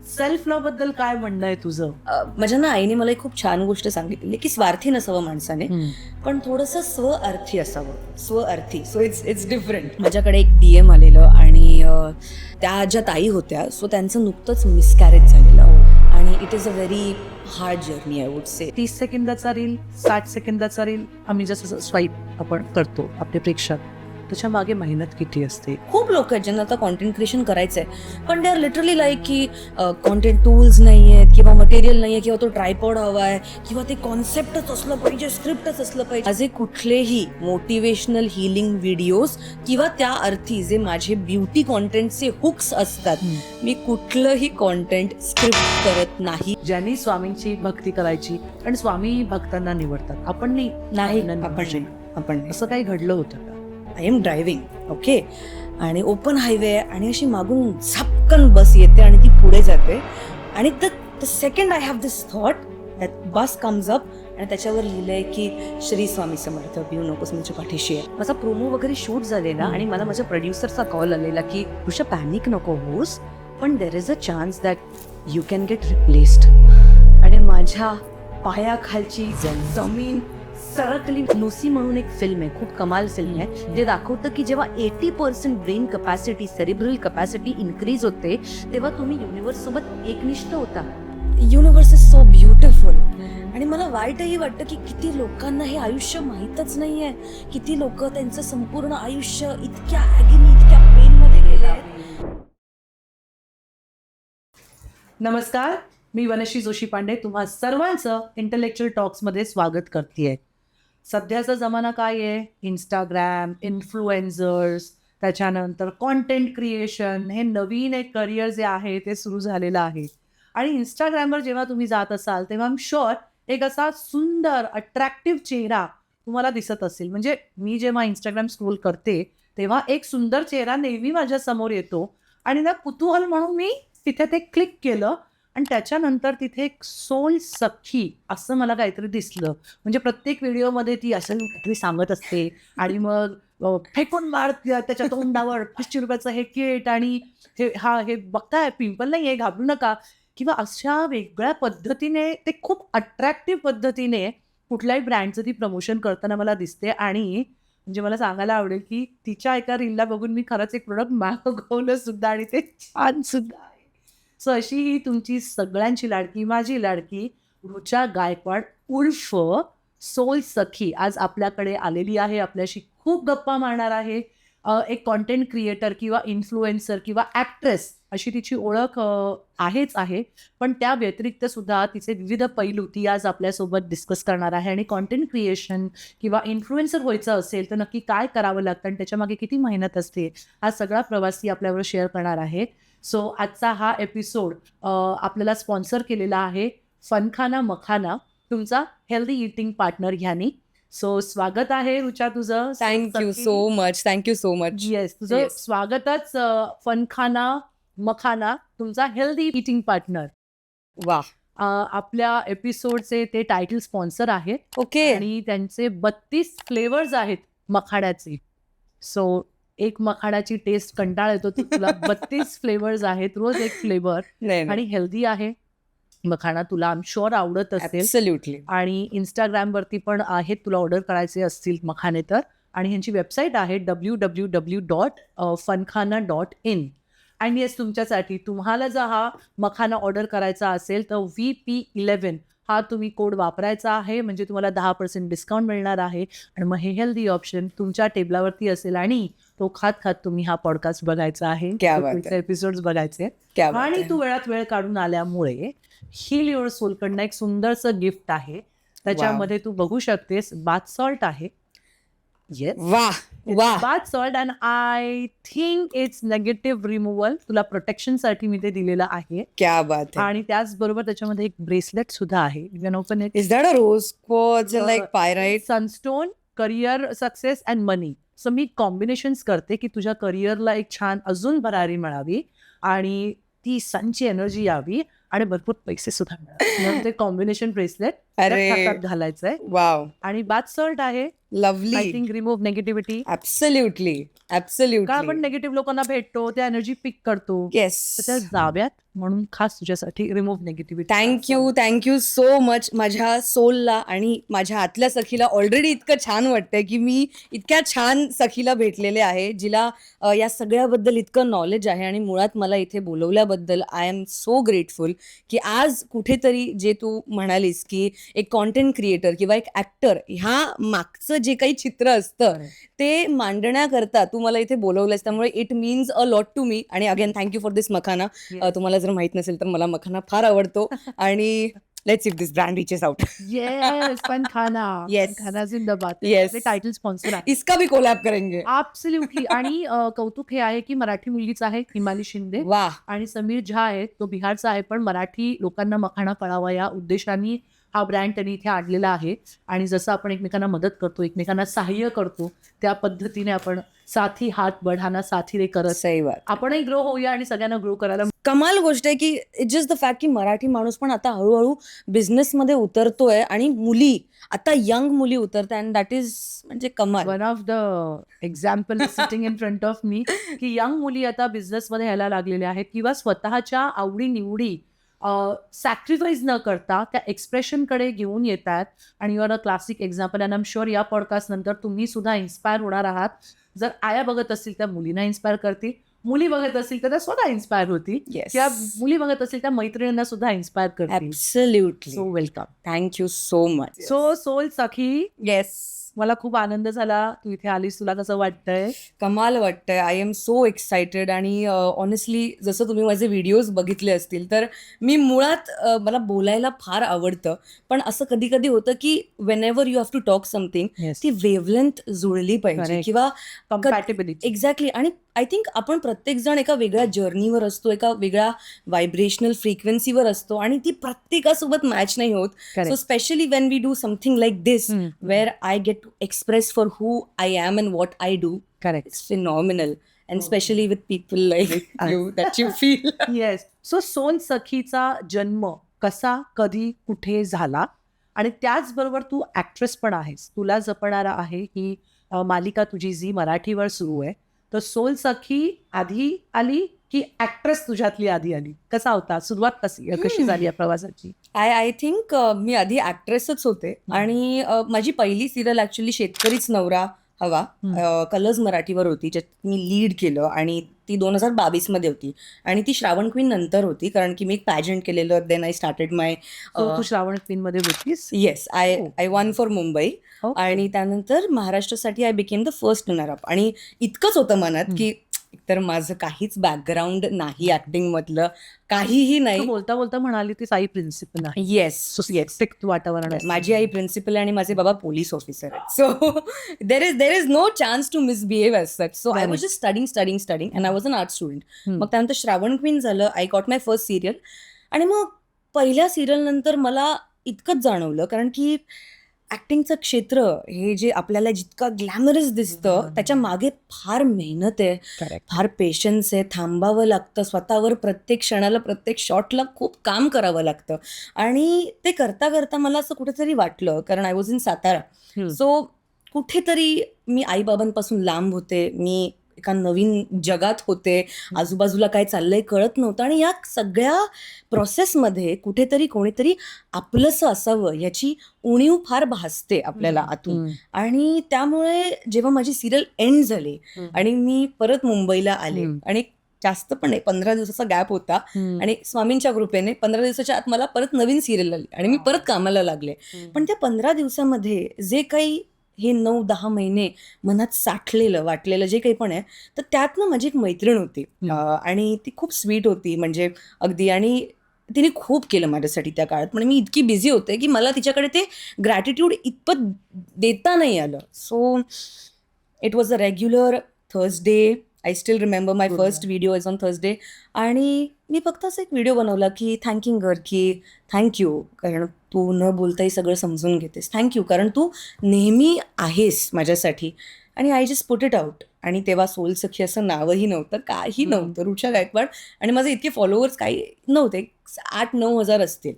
Self love बद्दल काय म्हणणं आहे तुझं? माझ्या ना आईने मला एक खूप छान गोष्ट सांगितलेली की स्वार्थी नसावं माणसाने, पण थोडंसं स्वअर्थी असावं. स्वअर्थी, सो इट्स डिफरंट. माझ्याकडे एक DM आलेलं आणि त्या ज्या ताई होत्या, सो त्यांचं नुकतंच मिसकॅरेज झालेलं आणि it is a very hard journey I would से. 30 सेकंदाचा रील, 60 सेकंदाचा रील आम्ही जसं स्वाईप आपण करतो आपले प्रेक्षक, त्याच्या मागे मेहनत किती असते. खूप लोक आहेत ज्यांना आता कॉन्टेंट क्रिएशन करायचं आहे, पण दे आर लिटरली लाईक की कॉन्टेंट टूल्स नाही आहेत किंवा मटेरियल नाही आहे किंवा तो ट्रायपॉड हवा आहे किंवा ते कॉन्सेप्टच असलं पाहिजे, स्क्रिप्टच असलं पाहिजे. माझे कुठलेही मोटिवेशनल हिलिंग व्हिडिओज किंवा त्या अर्थी जे माझे ब्युटी कॉन्टेंटचे हुक्स असतात, मी कुठलंही कॉन्टेंट स्क्रिप्ट करत नाही. ज्यांनी स्वामींची भक्ती करायची आणि स्वामी भक्तांना निवडतात, आपण नाही. आपण असं काही घडलं होतं का? आय एम ड्रायव्हिंग, ओके, आणि ओपन हायवे आहे आणि अशी मागून झपकन बस येते आणि ती पुढे जाते आणि the second I have this thought that bus comes up आणि त्याच्यावर लिहिलंय की श्री स्वामी समर्थ, भिऊ नकोस, माझ्या पाठीशी आहे. माझा प्रोमो वगैरे शूट झालेला आणि मला माझ्या प्रोड्युसरचा कॉल आलेला की तुझं पॅनिक नको होस, पण there is a chance that you can get replaced. आणि माझ्या पायाखालची जमीन सरकली. लुसी म्हणून एक फिल्म आहे, खूप कमाल फिल्म आहे, जे दाखवतं की जेव्हा 80% brain capacity, cerebral capacity increase होते, तेव्हा तुम्ही युनिव्हर्स सोबत एकनिष्ठ होता. Universe is so beautiful. आणि मला वाईटही वाटतं की किती लोकांना हे आयुष्य माहीतच नाहीये, किती लोक त्यांचं संपूर्ण आयुष्य इतक्या ॲगनी, इतक्या पेनमध्ये गेलं आहे. नमस्कार, मी वनश्री जोशी पांडे तुम्हा सर्वांचं इंटेलेक्च्युअल टॉक्समध्ये स्वागत करते. सध्याचा जमाना काय आहे? इंस्टाग्राम, इन्फ्लुएन्झर्स, त्याच्यानंतर कॉन्टेंट क्रिएशन, हे नवीन एक करिअर जे आहे ते सुरू झालेलं आहे. आणि इंस्टाग्रामवर जेव्हा तुम्ही जात असाल तेव्हा आय एम शुअर एक असा सुंदर अट्रॅक्टिव्ह चेहरा तुम्हाला दिसत असेल. म्हणजे मी जेव्हा इंस्टाग्राम स्क्रोल करते तेव्हा एक सुंदर चेहरा नेहमी माझ्या समोर येतो आणि ना कुतूहल म्हणून मी तिथे ते क्लिक केलं आणि त्याच्यानंतर तिथे एक सोल सखी असं मला काहीतरी दिसलं. म्हणजे प्रत्येक व्हिडिओमध्ये ती असं काहीतरी सांगत असते आणि मग फेकून मार त्याच्या तोंडावर 500 रुपयाचं हे किट आणि हे बघताय, पिंपल नाही आहे, घाबरू नका, किंवा अशा वेगळ्या पद्धतीने ते खूप अट्रॅक्टिव्ह पद्धतीने कुठल्याही ब्रँडचं ती प्रमोशन करताना मला दिसते. आणि म्हणजे मला सांगायला आवडेल की तिच्या एका रीलला बघून मी खरंच एक प्रोडक्ट मागवलं सुद्धा आणि ते छान सुद्धा आहे. सो अशी ही तुमची सगळ्यांची लाडकी, माझी लाडकी ऋचा गायकवाड उर्फ सोल सखी आज आपल्याकडे आलेली आहे. आपल्याशी खूप गप्पा मारणार आहे. एक कॉन्टेंट क्रिएटर किंवा इन्फ्लुएन्सर किंवा ॲक्ट्रेस अशी तिची ओळख आहेच आहे, पण त्या व्यतिरिक्त सुद्धा तिचे विविध पैलू ती आज आपल्यासोबत डिस्कस करणार आहे. आणि कॉन्टेंट क्रिएशन किंवा इन्फ्लुएन्सर व्हायचं असेल तर नक्की काय करावं लागतं आणि त्याच्यामागे किती मेहनत असते, हा सगळा प्रवास ती आपल्यावर शेअर करणार आहे. सो आजचा हा एपिसोड आपल्याला स्पॉन्सर केलेला आहे फनखाना मखाना, तुमचा हेल्दी इटिंग पार्टनर ह्यानी. सो स्वागत आहे ऋचा तुझं. Thank you so much. येस, तुझं Yes. स्वागतच फनखाना मखाना, तुमचा हेल्दी इटिंग पार्टनर. वा, आपल्या एपिसोडचे ते टायटल स्पॉन्सर आहेत. ओके. आणि त्यांचे 32 फ्लेवर्स आहेत मखाड्याचे. सो एक मखाड्याची टेस्ट कंटाळ येतो, तर तुला 32 फ्लेवर्स आहेत, रोज एक फ्लेवर, आणि हेल्दी आहे मखाना. तुला आय एम शुअर आवडत असेल. ॲब्सोल्युटली. आणि इंस्टाग्रामवरती पण आहेत, तुला ऑर्डर करायचे असतील मखाने तर. आणि ह्यांची वेबसाईट आहे www.funkhana.in. आणि येस, तुमच्यासाठी तुम्हाला जर हा मखाना ऑर्डर करायचा असेल तर VP11 हा तुम्ही कोड वापरायचा आहे, म्हणजे तुम्हाला 10% डिस्काउंट मिळणार आहे. आणि मग हे हेल्दी ऑप्शन तुमच्या टेबलावरती असेल आणि तो खात खात तुम्ही हा पॉडकास्ट बघायचा आहे, एपिसोड्स बघायचे. आणि तू वेळात वेळ काढून आल्यामुळे हील युअर सोलकडनं एक सुंदरसं गिफ्ट आहे. त्याच्यामध्ये तू बघू शकतेस बाथ सॉल्ट आहे. Yes, bath salt, and I think it's negative removal. तुला प्रोटेक्शनसाठी मी ते दिलेलं आहे. क्या बात है. आणि त्याचबरोबर त्याच्यामध्ये एक ब्रेसलेट सुद्धा आहे. You can open it. Is that a rose quartz like pyrite? Sunstone, career success and money. So मी कॉम्बिनेशन्स करते की तुझ्या करिअरला एक छान अजून भरारी मिळावी आणि ती सनची एनर्जी यावी आणि भरपूर पैसे सुद्धा मिळतात. ते कॉम्बिनेशन ब्रेसलेट अरे. हातात घालायचंय वाव, आणि बाथ सॉल्ट आहे. I lovely. Think remove negativity. Absolutely, का आपण ऍब्सोल्युटली. निगेटिव्ह लोकांना भेटतो, त्या एनर्जी पिक करतो, येस. तर त्या जाव्यात म्हणून खास तुझ्यासाठी remove negativity. Thank you so much. माझ्या सोलला आणि माझ्या आतल्या सखीला ऑलरेडी इतकं छान वाटतंय की मी इतक्या छान सखीला भेटलेले आहे, जिला या सगळ्याबद्दल इतकं नॉलेज आहे. आणि मुळात मला इथे बोलवल्याबद्दल आय एम सो ग्रेटफुल की आज कुठेतरी जे तू म्हणालीस की एक कॉन्टेंट क्रिएटर किंवा एक ऍक्टर ह्या मागचं जे काही चित्र असतं ते मांडण्याकरता तू मला इथे बोलवलंस. त्यामुळे it means a lot to me. आणि again thank you for this makhana. तुम्हाला जर माहित नसेल तर मला मखाना फार आवडतो. आणि let's if this brand reaches out. Yes, पण खाना. Yes. खाना जिंदाबाद. Yes. टायटल स्पॉन्सर आहे. इसका भी कोलॅब करेंगे. ॲब्सोल्युटली. आणि कौतुक हे आहे की मराठी मुलगीच आहे, हिमाली शिंदे. वाह. आणि समीर झा आहे, तो बिहारचा आहे, पण मराठी लोकांना मखाणा कळावा या उद्देशाने हा ब्रँड त्यांनी इथे आणलेला आहे. आणि जसं आपण एकमेकांना मदत करतो, एकमेकांना सहाय्य करतो, त्या पद्धतीने आपण साथी हात बढाना साथी रे करत सही बात. आपणही ग्रो होऊया आणि सगळ्यांना ग्रो करायला. कमाल गोष्ट आहे की इट्स जस्ट द फॅक्ट की मराठी माणूस पण आता हळूहळू बिझनेसमध्ये उतरतोय. आणि मुली आता यंग मुली उतरताय. अँड दॅट इज म्हणजे कमाल. One of the example sitting in front of me की यंग मुली आता बिझनेसमध्ये यायला लागलेल्या आहेत किंवा स्वतःच्या आवडी-निवडी सॅक्रिफाईस न करता त्या एक्सप्रेशनकडे घेऊन येत आहेत. आणि you are a classic example. And I am sure या पॉडकास्ट नंतर तुम्ही सुद्धा इन्स्पायर होणार आहात. जर आया बघत असतील त्या मुलींना इन्स्पायर करतील, मुली बघत असतील तर त्या स्वतः इन्स्पायर होतील, Yes. किंवा मुली बघत असतील त्या मैत्रिणींना सुद्धा इन्स्पायर करतील. Absolutely. So welcome. Thank you so much. So soul Sakhi, yes. मला खूप आनंद झाला तू इथे आलीस. तुला कसं वाटतंय? कमाल वाटतंय. I am so excited. आणि ऑनेस्टली जसं तुम्ही माझे व्हिडिओज बघितले असतील तर मी मुळात मला बोलायला फार आवडतं. पण असं कधी कधी होतं की whenever you have to talk something ती वेव्हलेंथ जुळली पाहिजे Correct. किंवा कम्पॅटेबिलिटी. एक्झॅक्टली. आणि आय थिंक आपण प्रत्येकजण एका वेगळ्या जर्नीवर असतो, एका वेगळ्या व्हायब्रेशनल फ्रिक्वेन्सीवर असतो आणि ती प्रत्येकासोबत मॅच नाही होत. So specially when we do something like this where I get to express for who I am and what I do. Correct. It's phenomenal. And specially with people like you that you feel. Yes. So सोन सखीचा जन्म कसा, कधी, कुठे झाला? आणि त्याचबरोबर तू actress पण आहेस. तुला जपणारा आहे ही मालिका तुझी झी मराठीवर सुरू आहे. तर सोल सखी आधी आली की ऍक्ट्रेस तुझ्यातली आधी आली? कसा होता, सुरुवात कशी झाली या प्रवासाची? आय थिंक मी आधी ऍक्ट्रेसच होते. आणि माझी पहिली सिरियल ऍक्च्युली शेतकरीच नवरा हवा कलर्स मराठीवर होती, ज्यात मी लीड केलं. आणि ती 2022 मध्ये होती. आणि ती श्रावण क्वीन नंतर होती, कारण की मी एक पॅजंट केलेलं. Then I started my. तू श्रावण क्वीन मध्ये होतीस? Yes. I won for Mumbai. Okay. आणि त्यानंतर महाराष्ट्रासाठी I became the first runner up. आणि इतकंच होतं मनात की एकतर माझं काहीच बॅकग्राऊंड नाही ऍक्टिंग मधलं, काहीही तू नाही. बोलता बोलता म्हणाली ती आई प्रिन्सिपल आहे. येस. स्ट्रिक्ट वातावरण आहे. माझी आई प्रिन्सिपल आणि माझे बाबा पोलीस ऑफिसर आहेत. So there is no chance to misbehave as such. So I was just studying and I was an art student. मग त्यानंतर श्रावण क्वीन झालं. I got my first serial. आणि मग पहिल्या सिरियल नंतर मला इतकंच जाणवलं, कारण की ऍक्टिंगचं क्षेत्र हे जे आपल्याला जितकं ग्लॅमरस दिसतं त्याच्या मागे फार मेहनत आहे. करेक्ट. फार पेशन्स आहे. थांबावं लागतं स्वतःवर. प्रत्येक क्षणाला, प्रत्येक शॉटला खूप काम करावं लागतं. आणि ते करता करता मला असं कुठेतरी वाटलं, कारण I was in Satara. So कुठेतरी मी आईबाबांपासून लांब होते. मी एका नवीन जगात होते. आजूबाजूला काय चाललंय कळत नव्हतं. आणि या सगळ्या प्रोसेसमध्ये कुठेतरी कोणीतरी आपलंसं असावं याची उणीव फार भासते आपल्याला आतून. आणि त्यामुळे जेव्हा माझी सिरियल एंड झाली आणि मी परत मुंबईला आले, आणि जास्त पण नाही, 15 दिवसाचा गॅप होता. आणि स्वामींच्या कृपेने 15 दिवसाच्या आत मला परत नवीन सिरियल आली आणि मी परत कामाला लागले. पण त्या 15 दिवसामध्ये जे काही हे 9-10 महिने मनात साठलेलं वाटलेलं जे काही पण आहे, तर त्यातनं माझी एक मैत्रीण होती. आणि ती खूप स्वीट होती म्हणजे अगदी. आणि तिने खूप केलं माझ्यासाठी त्या काळात. म्हणजे मी इतकी बिझी होते की मला तिच्याकडे ते ग्रॅटिट्यूड इतपत देता नाही आलं. So it was a regular Thursday. I still remember my first video is on Thursday. आणि मी फक्त असं एक व्हिडिओ बनवला की थँकिंग कर, की थँक्यू कारण तू न बोलताही सगळं समजून घेतेस. थँक्यू कारण तू नेहमी आहेस माझ्यासाठी. आणि I just put it out. आणि तेव्हा सोल सखी असं नावही नव्हतं, काही नव्हतं, रुचा गायकवाड. आणि माझे इतके फॉलोअर्स काही नव्हते, 8-9 हजार असतील.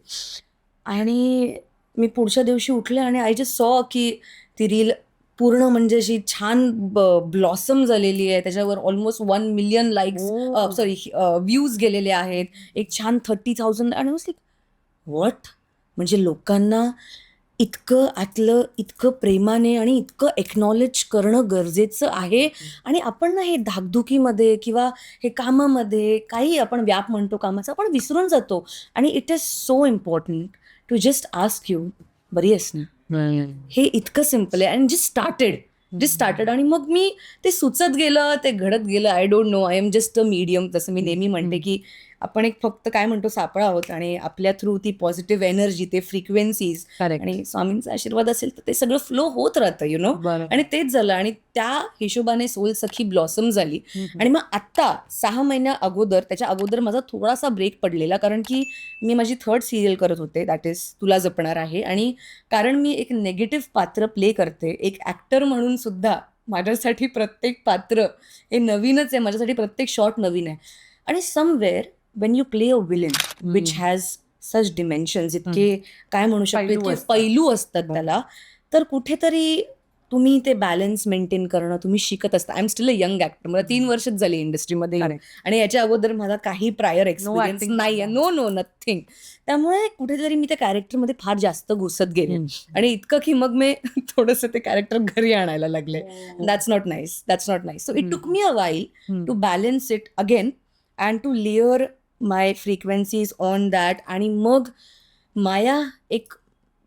आणि मी पुढच्या दिवशी उठले आणि आय जस्ट सॉ की ती रील पूर्ण म्हणजे अशी छान ब्लॉसम झालेली आहे. त्याच्यावर almost 1 million likes, sorry views गेलेले आहेत, एक छान 30,000. आणि व्हॉट, म्हणजे लोकांना इतकं आतलं, इतकं प्रेमाने आणि इतकं एक्नॉलेज करणं गरजेचं आहे. आणि आपण ना हे धाकधुकीमध्ये किंवा हे कामामध्ये काही आपण व्याप म्हणतो कामाचा, आपण विसरून जातो. आणि it is so important to just ask you, बरी आहेस ना. हे इतकं सिम्पल आहे. आणि जस्ट स्टार्टेड. आणि मग मी ते सुचत गेलं, ते घडत गेलं. I don't no, I am just a medium. जसं मी नेहमी म्हणते की आपण एक फक्त काय म्हणतो सापळा आहोत, आणि आपल्या थ्रू ती पॉझिटिव्ह एनर्जी, ते फ्रिक्वेन्सीज आणि स्वामींचा आशीर्वाद असेल तर ते सगळं फ्लो होत राहतं, यु नो. आणि तेच झालं. आणि त्या हिशोबाने सोल सखी ब्लॉसम झाली. आणि मग आत्ता 6 महिन्या अगोदर, त्याच्या अगोदर माझा थोडासा ब्रेक पडलेला, कारण की मी माझी 3rd सिरियल करत होते, दॅट इज तुला जपणार आहे. आणि कारण मी एक नेगेटिव्ह पात्र प्ले करते, एक ॲक्टर म्हणून सुद्धा माझ्यासाठी प्रत्येक पात्र हे नवीनच आहे, माझ्यासाठी प्रत्येक शॉट नवीन आहे. आणि somewhere when you play a villain which has such dimensions, इतके काय म्हणू शकतो, पैलू इतके असतात. पैलू असतात त्याला, तर कुठेतरी तुम्ही ते बॅलन्स मेंटेन करणं तुम्ही शिकत असता. I am still a young actor, मला 3 वर्षच झाली इंडस्ट्रीमध्ये येऊन. आणि याच्या अगोदर माझा काही प्रायर एक्सपिरियन्स acting नाही आहे, नो नथिंग. त्यामुळे कुठेतरी मी त्या कॅरेक्टरमध्ये फार जास्त घुसत गेले. आणि इतकं की मग मी थोडंसं ते कॅरेक्टर घरी आणायला लागले. That's not nice. So it took me a while to balance it again and to layer my frequencies on that. आणि मग माया एक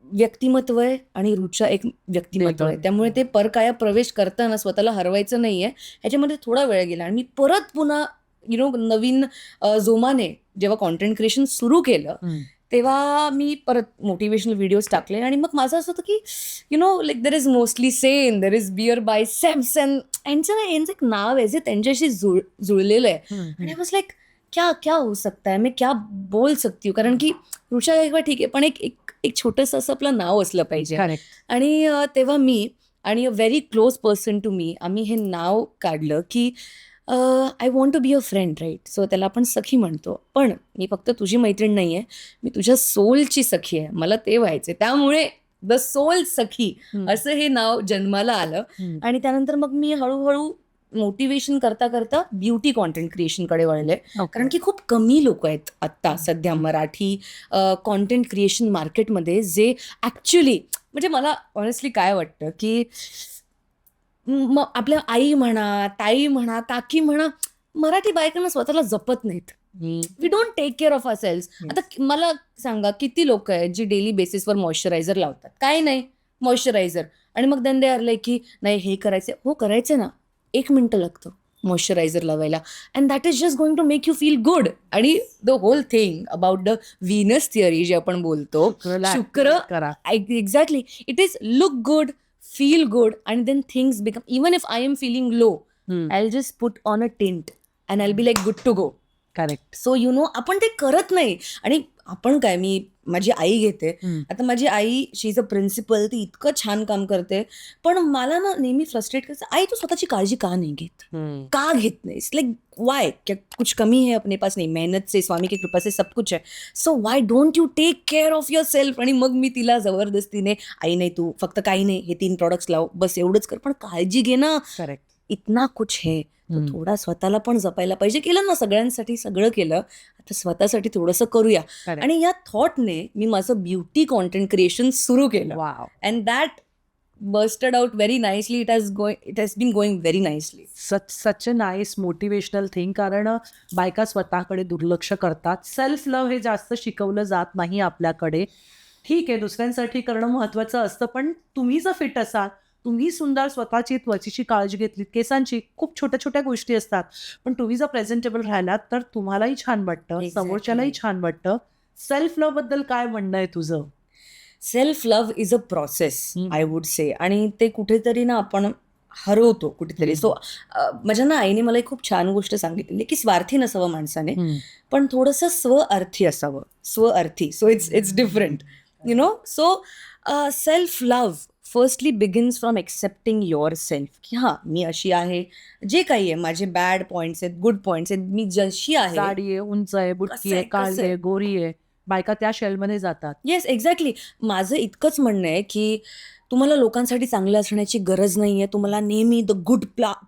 व्यक्तिमत्व आहे आणि रुचा एक व्यक्तिमत्व आहे. त्यामुळे ते परकाया प्रवेश करताना स्वतःला हरवायचं नाहीये, ह्याच्यामध्ये थोडा वेळ गेला. आणि मी परत पुन्हा नवीन जोमाने जेव्हा कॉन्टेंट क्रिएशन सुरू केलं, तेव्हा मी परत मोटिवेशनल व्हिडिओज टाकले. आणि मग माझं असं होतं की like there is mostly sane, there is beer biceps, अँड यांचं एक नाव आहे जे त्यांच्याशी जुळलेलं आहे. आणि आय वॉज लाईक क्या हो सकता है, मैं क्या बोल सकती हूँ. कारण की रुचा गायकवाड ठीक आहे, पण एक छोटंसं असं आपलं नाव असलं पाहिजे. आणि तेव्हा मी आणि a very close person to me, आम्ही हे नाव काढलं की I want to be a friend, right. So त्याला आपण सखी म्हणतो, पण मी फक्त तुझी मैत्रीण नाही आहे, मी तुझ्या सोलची सखी आहे, मला ते व्हायचे. त्यामुळे द सोल सखी असं हे नाव जन्माला आलं. आणि त्यानंतर मग मी हळूहळू मोटिवेशन करता करता ब्युटी कॉन्टेंट क्रिएशनकडे वळले. कारण की खूप कमी लोक आहेत आत्ता सध्या मराठी कॉन्टेंट क्रिएशन मार्केटमध्ये जे ॲक्च्युली, म्हणजे मला ऑनेस्टली काय वाटतं की मग आपल्या आई म्हणा, ताई म्हणा, काकी म्हणा, मराठी बायकांना स्वतःला जपत नाहीत. We don't take care of ourselves. आता मला सांगा, किती लोक आहेत जी डेली बेसिसवर मॉइश्चरायझर लावतात? काय नाही, मॉइश्चरायझर. आणि मग दे आर लाईक की नाही हे करायचं. हो, करायचं ना, 1 मिनिटं लागतं मॉइश्चरायझर लावायला, and that is just going to make you feel good. आणि the whole thing about the Venus theory जे आपण बोलतो, शुक्र, exactly, it is look good, feel good, and then things become, even if I am feeling low, I'll just put on a tint and I'll be like good to go. Correct. So आपण ते करत नाही. आणि आपण काय, मी माझी आई घेते, आता माझी I she is a principal, ती इतकं छान काम करते, पण मला ना नेहमी फ्रस्ट्रेट करायचं, आई तू स्वतःची काळजी का नाही घेत, का घेत नाहीस, लाईक वाय, क्या कुछ कमी है अपने पास? नहीं, मेहनत से, स्वामी की कृपा से सब कुछ है, so why don't you take care of your self. आणि मग मी तिला जबरदस्तीने, आई नाही तू फक्त काही नाही, हे 3 प्रॉडक्ट्स लाव, बस एवढंच कर, पण काळजी घे ना. करेक्ट. इतना कुछ है, तो थोडा स्वतःला पण जपायला पाहिजे. केलं ना, सगळ्यांसाठी सगळं केलं, आता स्वतःसाठी थोडंसं करूया. आणि या थॉटने मी माझं ब्युटी कॉन्टेंट क्रिएशन सुरू केलं. Wow. And that busted out very nicely. It has been going very nicely. Such a nice motivational thing. कारण बायका स्वतःकडे दुर्लक्ष करतात. सेल्फ लव्ह हे जास्त शिकवलं जात नाही आपल्याकडे. ठीक आहे, दुसऱ्यांसाठी करणं महत्त्वाचं असतं, पण तुम्ही जर फिट असाल, तुम्ही सुंदर स्वतःची त्वचेची काळजी घेतलीत, केसांची, खूप छोट्या छोट्या गोष्टी असतात, पण तुम्ही जर प्रेझेंटेबल राहिलात तर तुम्हालाही छान वाटतं, समोरच्यालाही छान वाटतं. सेल्फ लव्ह बद्दल काय म्हणणं आहे तुझं? Self love is a process, I would से. आणि ते कुठेतरी ना आपण हरवतो कुठेतरी. सो माझ्या ना आईने मला एक खूप छान गोष्ट सांगितली की स्वार्थी नसावं माणसाने, पण थोडंसं स्वअर्थी असावं. स्वअर्थी, so it's different, so self love firstly begins from accepting your self, की हां मी अशी आहे, जे काही आहे माझे बॅड पॉईंट्स आहेत, गुड पॉईंट्स आहेत, मी जशी आहे. जाडी आहे, उंच आहे, बुटकी आहे, काळी आहे, गोरी आहे, बायका त्या शेलमध्ये जातात. Yes, exactly. माझं इतकंच म्हणणं आहे की तुम्हाला लोकांसाठी चांगलं असण्याची गरज नाही आहे. तुम्हाला नेहमी द गुड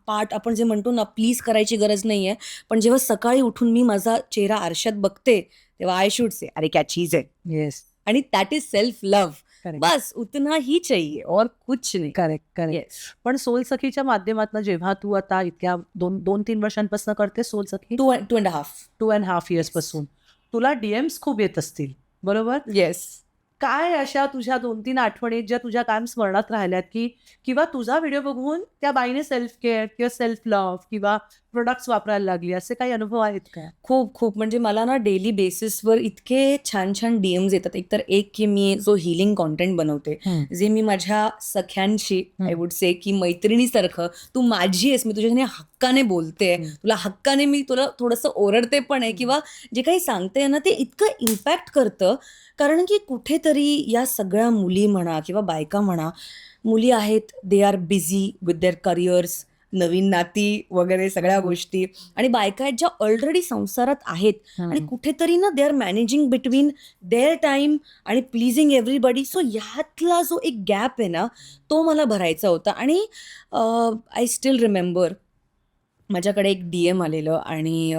पार्ट आपण जे म्हणतो ना, प्लीज करायची गरज नाही आहे. पण जेव्हा सकाळी उठून मी माझा चेहरा आरशात बघते तेव्हा आय शुड से अरे क्या चीज है. येस, आणि that is self love. Correct, बस उतना ही चाहिए और कुछ नाही. Correct, correct. येस. पण सोल सखीच्या माध्यमातून जेव्हा तू आता इतक्या 2-3 वर्षांपासून करते सोल सखी, 2.5. 2.5 years पासून, तुला डीएम्स खूप येत असतील, बरोबर? येस. काय अशा तुझ्या 2-3 आठवणी ज्या तुझ्या कायम स्मरणात राहिल्यात, की किंवा तुझा व्हिडिओ बघून त्या बाईने सेल्फ केअर किंवा सेल्फ लव्ह किंवा प्रोडक्ट्स वापरायला लागली, असे काही अनुभव आहेत का? खूप खूप म्हणजे मला ना डेली बेसिसवर इतके छान छान DMs येतात. एकतर एक की मी जो हिलिंग कॉन्टेंट बनवते, जे मी माझ्या सख्यांशी आय वुड से की मैत्रिणीसारखं, तू माझी आहेस, मी तुझ्याने हक्काने बोलते, तुला हक्काने मी तुला थोडंसं ओरडते पण आहे, किंवा जे काही सांगते ना ते इतकं इम्पॅक्ट करतं. कारण की कुठेतरी या सगळ्या मुली म्हणा किंवा बायका म्हणा, मुली आहेत, they are busy with their careers, नवीन नाती वगैरे सगळ्या गोष्टी, आणि बायका आहेत ज्या ऑलरेडी संसारात आहेत आणि कुठेतरी ना they are managing between their time आणि प्लीजिंग एव्हरीबडी. सो ह्यातला जो एक गॅप आहे ना, तो मला भरायचा होता. आणि आय स्टील रिमेंबर माझ्याकडे एक DM आलेलं, आणि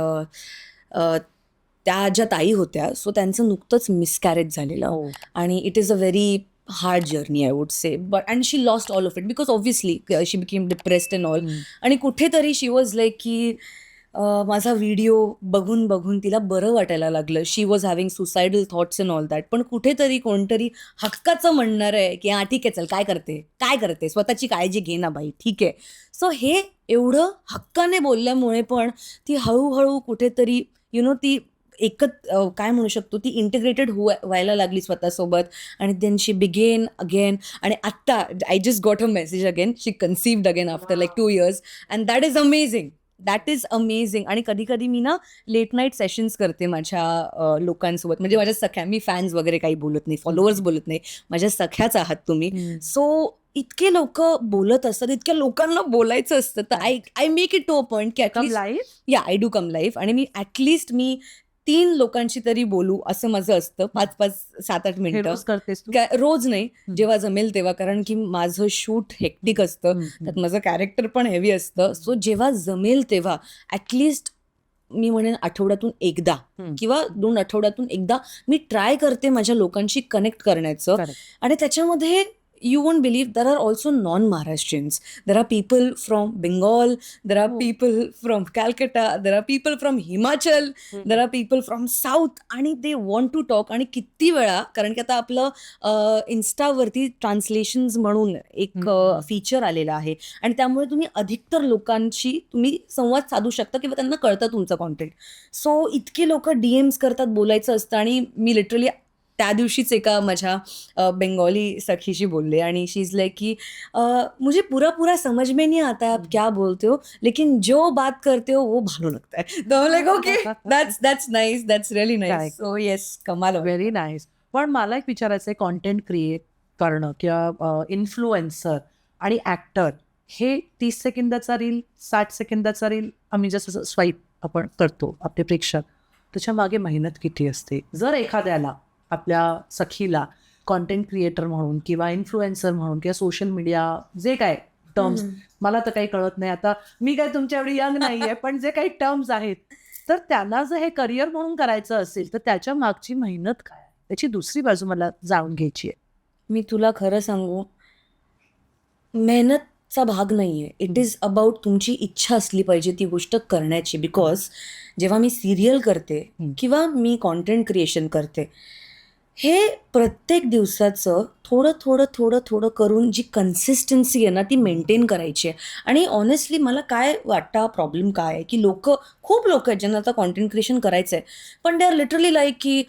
त्या ज्या ताई होत्या, सो त्यांचं नुकतंच मिसकॅरेज झालेलं, आणि it is a very hard journey I would say. But and she lost all of it because obviously she became depressed and all. आणि कुठेतरी शी वॉज लाईक की माझा व्हिडिओ बघून बघून तिला बरं वाटायला लागलं. She was having suicidal thoughts and all that. पण कुठेतरी कोणतरी हक्काचं म्हणणार आहे की हां ठीक आहे, चल काय करते, स्वतःची काळजी घे ना बाई, ठीक आहे. सो हे एवढं हक्काने बोलल्यामुळे पण ती हळूहळू कुठेतरी ती काय म्हणू शकतो, ती इंटिग्रेटेड व्हायला लागली स्वतःसोबत. आणि देन शी बिगेन अगेन. आणि आत्ता I just got a message again, she conceived again after like 2 years, and that is amazing. That is amazing. आणि कधी कधी मी ना लेट नाईट सेशन्स करते माझ्या लोकांसोबत, म्हणजे माझ्या सख्या, मी फॅन्स वगैरे काही बोलत नाही, फॉलोअर्स बोलत नाही, माझ्या सख्याच आहात तुम्ही. सो इतके लोक बोलत असतात, इतक्या लोकांना बोलायचं असतं, तर I make it to a point की at least I do come live, आणि मी ॲटलीस्ट मी 3 लोकांशी तरी बोलू असं माझं असतं. 5-5, 7-8 मिनिटं करतेस तू? रोज नाही, जेव्हा जमेल तेव्हा. कारण की माझं शूट हेक्टिक असतं, त्यात माझं कॅरेक्टर पण हेवी असतं. सो जेव्हा जमेल तेव्हा ॲटलिस्ट मी म्हणेन आठवड्यातून एकदा किंवा 2 आठवड्यातून एकदा मी ट्राय करते माझ्या लोकांशी कनेक्ट करण्याचं. आणि त्याच्यामध्ये you won't believe, there are also non-Maharashtrians. There are people from Bengal, there are people from Calcutta, there are people from Himachal, there are people from South, आणि they want to talk. आणि किती वेळा, कारण की आता आपलं इन्स्टावरती ट्रान्सलेशन्स म्हणून एक फीचर आलेलं आहे, आणि त्यामुळे तुम्ही अधिकतर लोकांशी तुम्ही संवाद साधू शकता किंवा त्यांना कळतं तुमचं कॉन्टेंट. सो इतके लोक DMs करतात, बोलायचं असतं. आणि मी लिटरली त्या दिवशीच एका माझ्या बेंगॉली सखीशी बोलले, आणि शी इज लाईक की मुझे पूरा समझ में नहीं आता है आप क्या बोलते हो, लेकिन जो बात करते हो वो भालो लगता है. तो like okay, that's nice, that's really nice. So yes, कमाल. Very nice. पण मला एक विचारायचं आहे, कॉन्टेंट क्रिएट करणं किंवा इन्फ्लुएन्सर आणि ॲक्टर, हे 30 सेकंदाचा रील, 60 सेकंदाचा रील आम्ही जसं स्वाईप आपण करतो आपले प्रेक्षक, त्याच्या मागे मेहनत किती असते? जर एखाद्याला, आपल्या सखीला कॉन्टेंट क्रिएटर म्हणून किंवा इन्फ्लुएन्सर म्हणून किंवा सोशल मीडिया, जे काय टर्म्स, मला तर काही कळत नाही, आता मी काय तुमच्या एवढी यंग नाही आहे, पण जे काही टर्म्स आहेत, तर त्यांना जर हे करिअर म्हणून करायचं असेल तर त्याच्या मागची मेहनत काय, त्याची दुसरी बाजू मला जाणून घ्यायची आहे. मी तुला खरं सांगू, मेहनतचा भाग नाही आहे. इट इज अबाउट तुमची इच्छा असली पाहिजे ती गोष्ट करण्याची. बिकॉज जेव्हा मी सिरियल करते किंवा मी कॉन्टेंट क्रिएशन करते, हे प्रत्येक दिवसाचं थोडं थोडं थोडं थोडं करून जी कन्सिस्टन्सी आहे ना, ती मेंटेन करायची आहे. आणि ऑनेस्टली मला काय वाटतं, प्रॉब्लेम काय आहे की खूप लोक आहेत ज्यांना आता कॉन्टेंट क्रिएशन करायचं आहे, पण दे आर लिटरली लाईक की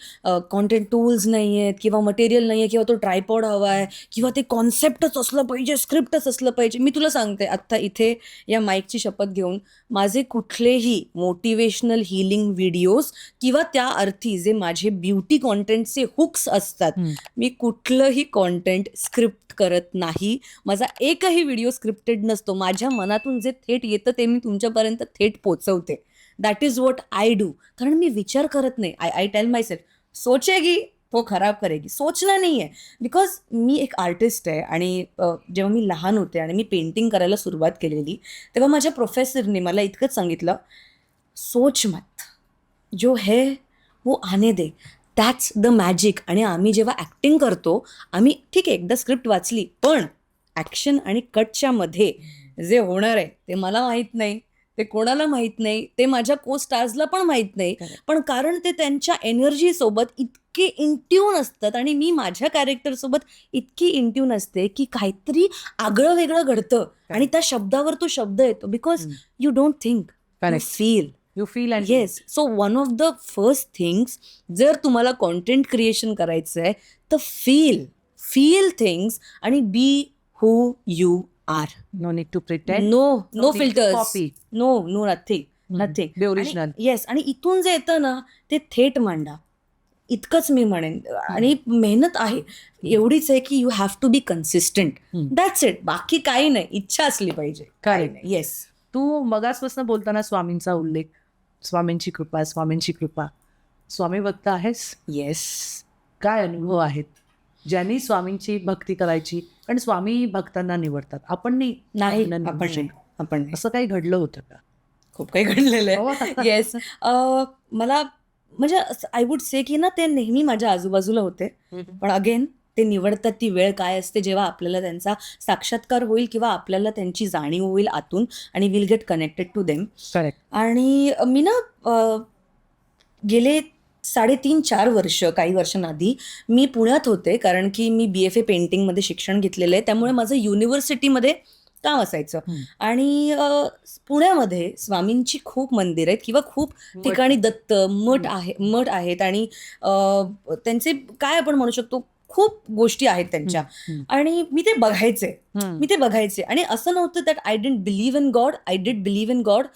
कॉन्टेंट टूल्स नाही आहेत किंवा मटेरियल नाही आहे किंवा तो ट्रायपॉड हवा आहे किंवा ते कॉन्सेप्टच असलं पाहिजे, स्क्रिप्टच असलं पाहिजे. मी तुला सांगते, आत्ता इथे या माईकची शपथ घेऊन, माझे कुठलेही मोटिवेशनल हिलिंग व्हिडिओज किंवा त्या अर्थी जे माझे ब्युटी कॉन्टेंटचे हुक्स असतात, म्हणतात, मी कुठलंही कॉन्टेंट स्क्रिप्ट करत नाही. माझा एकही व्हिडिओ स्क्रिप्टेड नसतो. माझ्या मनातून जे थेट येतं ते मी तुमच्यापर्यंत थेट पोचवते. That is what I do. कारण मी विचार करत नाही. आय टेल माय सेल्फ, सोचेगी तो खराब करेगी, सोचना नाही आहे. बिकॉज मी एक आर्टिस्ट आहे आणि जेव्हा मी लहान होते आणि मी पेंटिंग करायला सुरुवात केलेली तेव्हा माझ्या प्रोफेसरने मला इतकंच सांगितलं, सोच मत, जो है वो आने दे, दॅट्स द मॅजिक. आणि आम्ही जेव्हा ॲक्टिंग करतो, आम्ही ठीक आहे एकदा स्क्रिप्ट वाचली, पण ॲक्शन आणि कटच्या मध्ये जे होणार आहे ते मला माहीत नाही, ते कोणाला माहीत नाही, ते माझ्या को स्टार्सला पण माहीत नाही. पण कारण ते त्यांच्या एनर्जीसोबत इतके इंट्यून असतात आणि मी माझ्या कॅरेक्टरसोबत इतकी इंट्यून असते की काहीतरी आगळं वेगळं घडतं आणि त्या शब्दावर तो शब्द येतो. Because you don't think, you feel. You feel and yes. So one of the first things, जर तुम्हाला कॉन्टेंट क्रिएशन करायचं आहे तर फील थिंग्स आणि be who you are. No need to pretend, no need to filters, copy. No nothing. Be original. Yes. आणि इथून जे येतं ना ते थेट मांडा, इतकंच मी म्हणेन. आणि मेहनत आहे एवढीच आहे की you have to be consistent. That's it. बाकी काही नाही, इच्छा असली पाहिजे. Correct. येस. तू मगासपासून बोलताना स्वामींचा उल्लेख, स्वामींची कृपा, स्वामींची कृपा. स्वामी भक्त आहेस? येस. काय अनुभव आहेत ज्यांनी स्वामींची भक्ती करायची? कारण स्वामी भक्तांना निवडतात, आपण नाही, आपल्याला आपण निवडू. नाही. असं काही घडलं होतं का? खूप काही घडलेलं हो. आहे. येस. मला म्हणजे आय वुड से की ना ते नेहमी माझ्या आजूबाजूला होते. पण अगेन ते निवडतात ती वेळ काय असते जेव्हा आपल्याला त्यांचा साक्षात्कार होईल किंवा आपल्याला त्यांची जाणीव होईल आतून आणि will get connected to them. Correct. आणि मी ना गेले 3.5-4 वर्ष, काही वर्षांआधी मी पुण्यात होते. कारण की मी BFA पेंटिंगमध्ये शिक्षण घेतलेलं आहे, त्यामुळे माझं युनिव्हर्सिटीमध्ये काम असायचं. आणि पुण्यामध्ये स्वामींची खूप मंदिर आहेत किंवा खूप ठिकाणी दत्त मठ आहेत आणि त्यांचे काय आपण म्हणू शकतो, खूप गोष्टी आहेत त्यांच्या. आणि मी ते बघायचे आणि असं नव्हतं that I didn't believe in God, I did believe in God.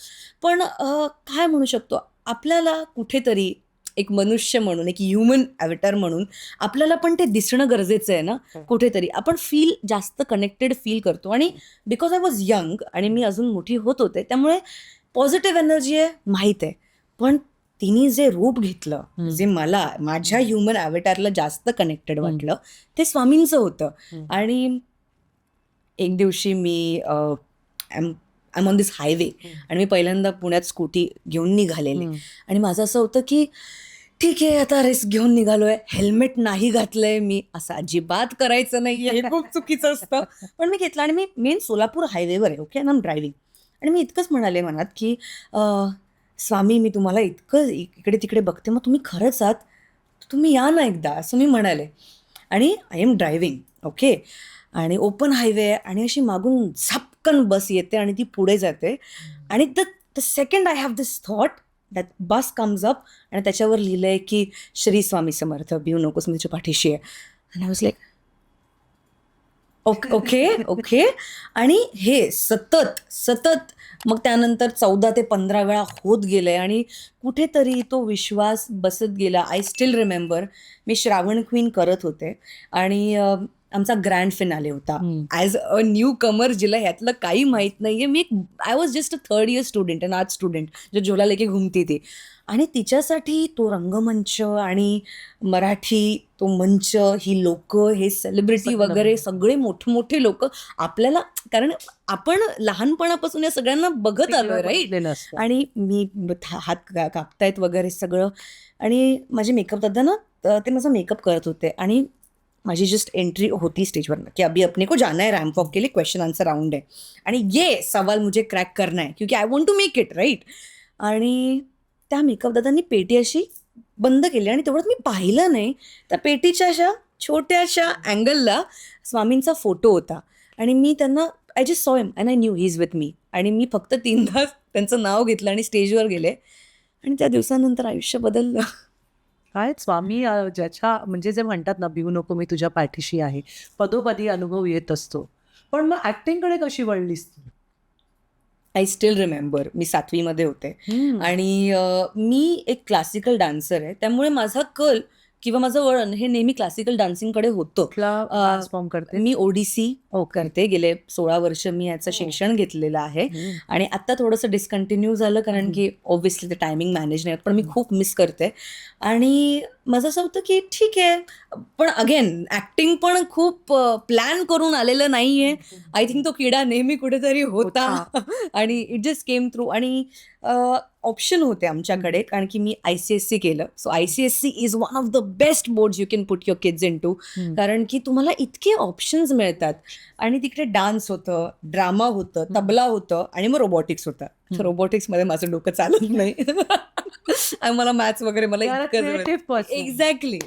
पण काय म्हणू शकतो, आपल्याला कुठेतरी एक मनुष्य म्हणून, एक ह्युमन ॲव्हटार म्हणून आपल्याला पण ते दिसणं गरजेचं आहे ना. कुठेतरी आपण जास्त कनेक्टेड फील करतो. आणि बिकॉज आय वॉज यंग आणि मी अजून मोठी होत होते, त्यामुळे पॉझिटिव्ह एनर्जी आहे माहीत आहे. पण तिने जे रूप घेतलं, जे मला माझ्या ह्युमन ॲव्हटारला जास्त कनेक्टेड वाटलं, ते स्वामींचं होतं. आणि एक दिवशी मी I am on this highway आणि मी पहिल्यांदा पुण्यात स्कूटी घेऊन निघालेले. आणि माझं असं होतं की ठीक आहे, आता रिस्क घेऊन निघालोय, हेल्मेट नाही घातलंय मी, असं अजिबात करायचं नाही, हे खूप चुकीचं असतं. पण मी घेतलं आणि मी मेन सोलापूर हायवेवर आहे. Okay, I am driving. आणि मी इतकंच म्हणाले मनात की स्वामी, मी तुम्हाला इतकं इकडे तिकडे बघते, मग तुम्ही खरंच आहात, तुम्ही या ना एकदा, असं मी म्हणाले. आणि आय एम ड्रायव्हिंग. ओके. आणि ओपन हायवे आहे आणि अशी मागून झपकन बस येते आणि ती पुढे जाते. आणि the second I have this thought that bus comes up आणि त्याच्यावर लिहिलं आहे की श्री स्वामी समर्थ, भिऊ नकोस, मी तुझ्या पाठीशी आहे. आणि आय वॉज लाईक ओके. आणि हे सतत मग त्यानंतर 14 ते 15 वेळा होत गेलंय आणि कुठेतरी तो विश्वास बसत गेला. आय स्टील रिमेंबर, मी श्रावण क्वीन करत होते आणि आमचा ग्रँड फिनाले होता. ॲज अ न्यू कमर, जिला ह्यातलं काही माहीत नाहीये, मी I was just a 3rd year student, an art student, जो झोला लेके घुमती ती. आणि तिच्यासाठी तो रंगमंच आणि मराठी तो मंच, ही लोक, हे सेलिब्रिटी वगैरे सगळे मोठे लोक आपल्याला, कारण आपण लहानपणापासून या सगळ्यांना बघत आलोय, राईट. आणि मी हात कापतायत वगैरे सगळं. आणि माझे मेकअप दादा ना, ते माझा मेकअप करत होते आणि माझी जस्ट एंट्री होती स्टेजवर की अभी अपने को जाना है रैंप वॉक के लिए, क्वेश्चन आंसर राउंड है आणि ये सवाल मुझे क्रॅक करना है क्योंकि I want to make it, right. आणि त्या मेकअप दादांनी पेटी अशी बंद केली आणि तेवढ्यात मी पाहिलं नाही, त्या पेटीच्या अशा छोट्याशा अँगलला स्वामींचा फोटो होता. आणि मी त्यांना, I just saw him and I knew he is with me. आणि मी फक्त 3दा त्यांचं नाव घेतलं आणि स्टेजवर गेले आणि त्या दिवसानंतर आयुष्य बदललं. काय स्वामी ज्याच्या म्हणजे जे म्हणतात ना, भिऊ नको, मी तुझ्या पाठीशी आहे, पदोपदी अनुभव येत असतो. पण मग ऍक्टिंगकडे कशी वळलीस तू? आय स्टील रिमेंबर, मी 7वी मध्ये होते आणि मी एक क्लासिकल डान्सर आहे, त्यामुळे माझा कल किंवा माझं वळण हे नेहमी क्लासिकल डान्सिंगकडे होतं. कुठला फॉर्म करते? मी ओडिसी करते. गेले 16 वर्ष मी याचं शिक्षण घेतलेलं आहे. आणि आता थोडंसं डिस्कंटिन्यू झालं कारण की ऑब्व्हियसली ते टायमिंग मॅनेज नाही होत, पण मी खूप मिस करते. आणि माझं असं होतं की ठीक आहे, पण अगेन ऍक्टिंग पण खूप प्लॅन करून आलेलं नाहीये. आय थिंक तो किडा नेहमी कुठेतरी होता आणि इट जस्ट केम थ्रू. आणि ऑप्शन होते आमच्याकडे कारण की मी ICSE केलं. So ICSE is one of the best boards you can put your kids into, कारण की तुम्हाला इतके ऑप्शन्स मिळतात. आणि तिकडे डान्स होतं, ड्रामा होतं, तबला होतं आणि मग रोबोटिक्स होतं. तर रोबोटिक्समध्ये माझं डोकं चालत नाही. आणि मला मॅथ्स वगैरे मला एक्झॅक्टली.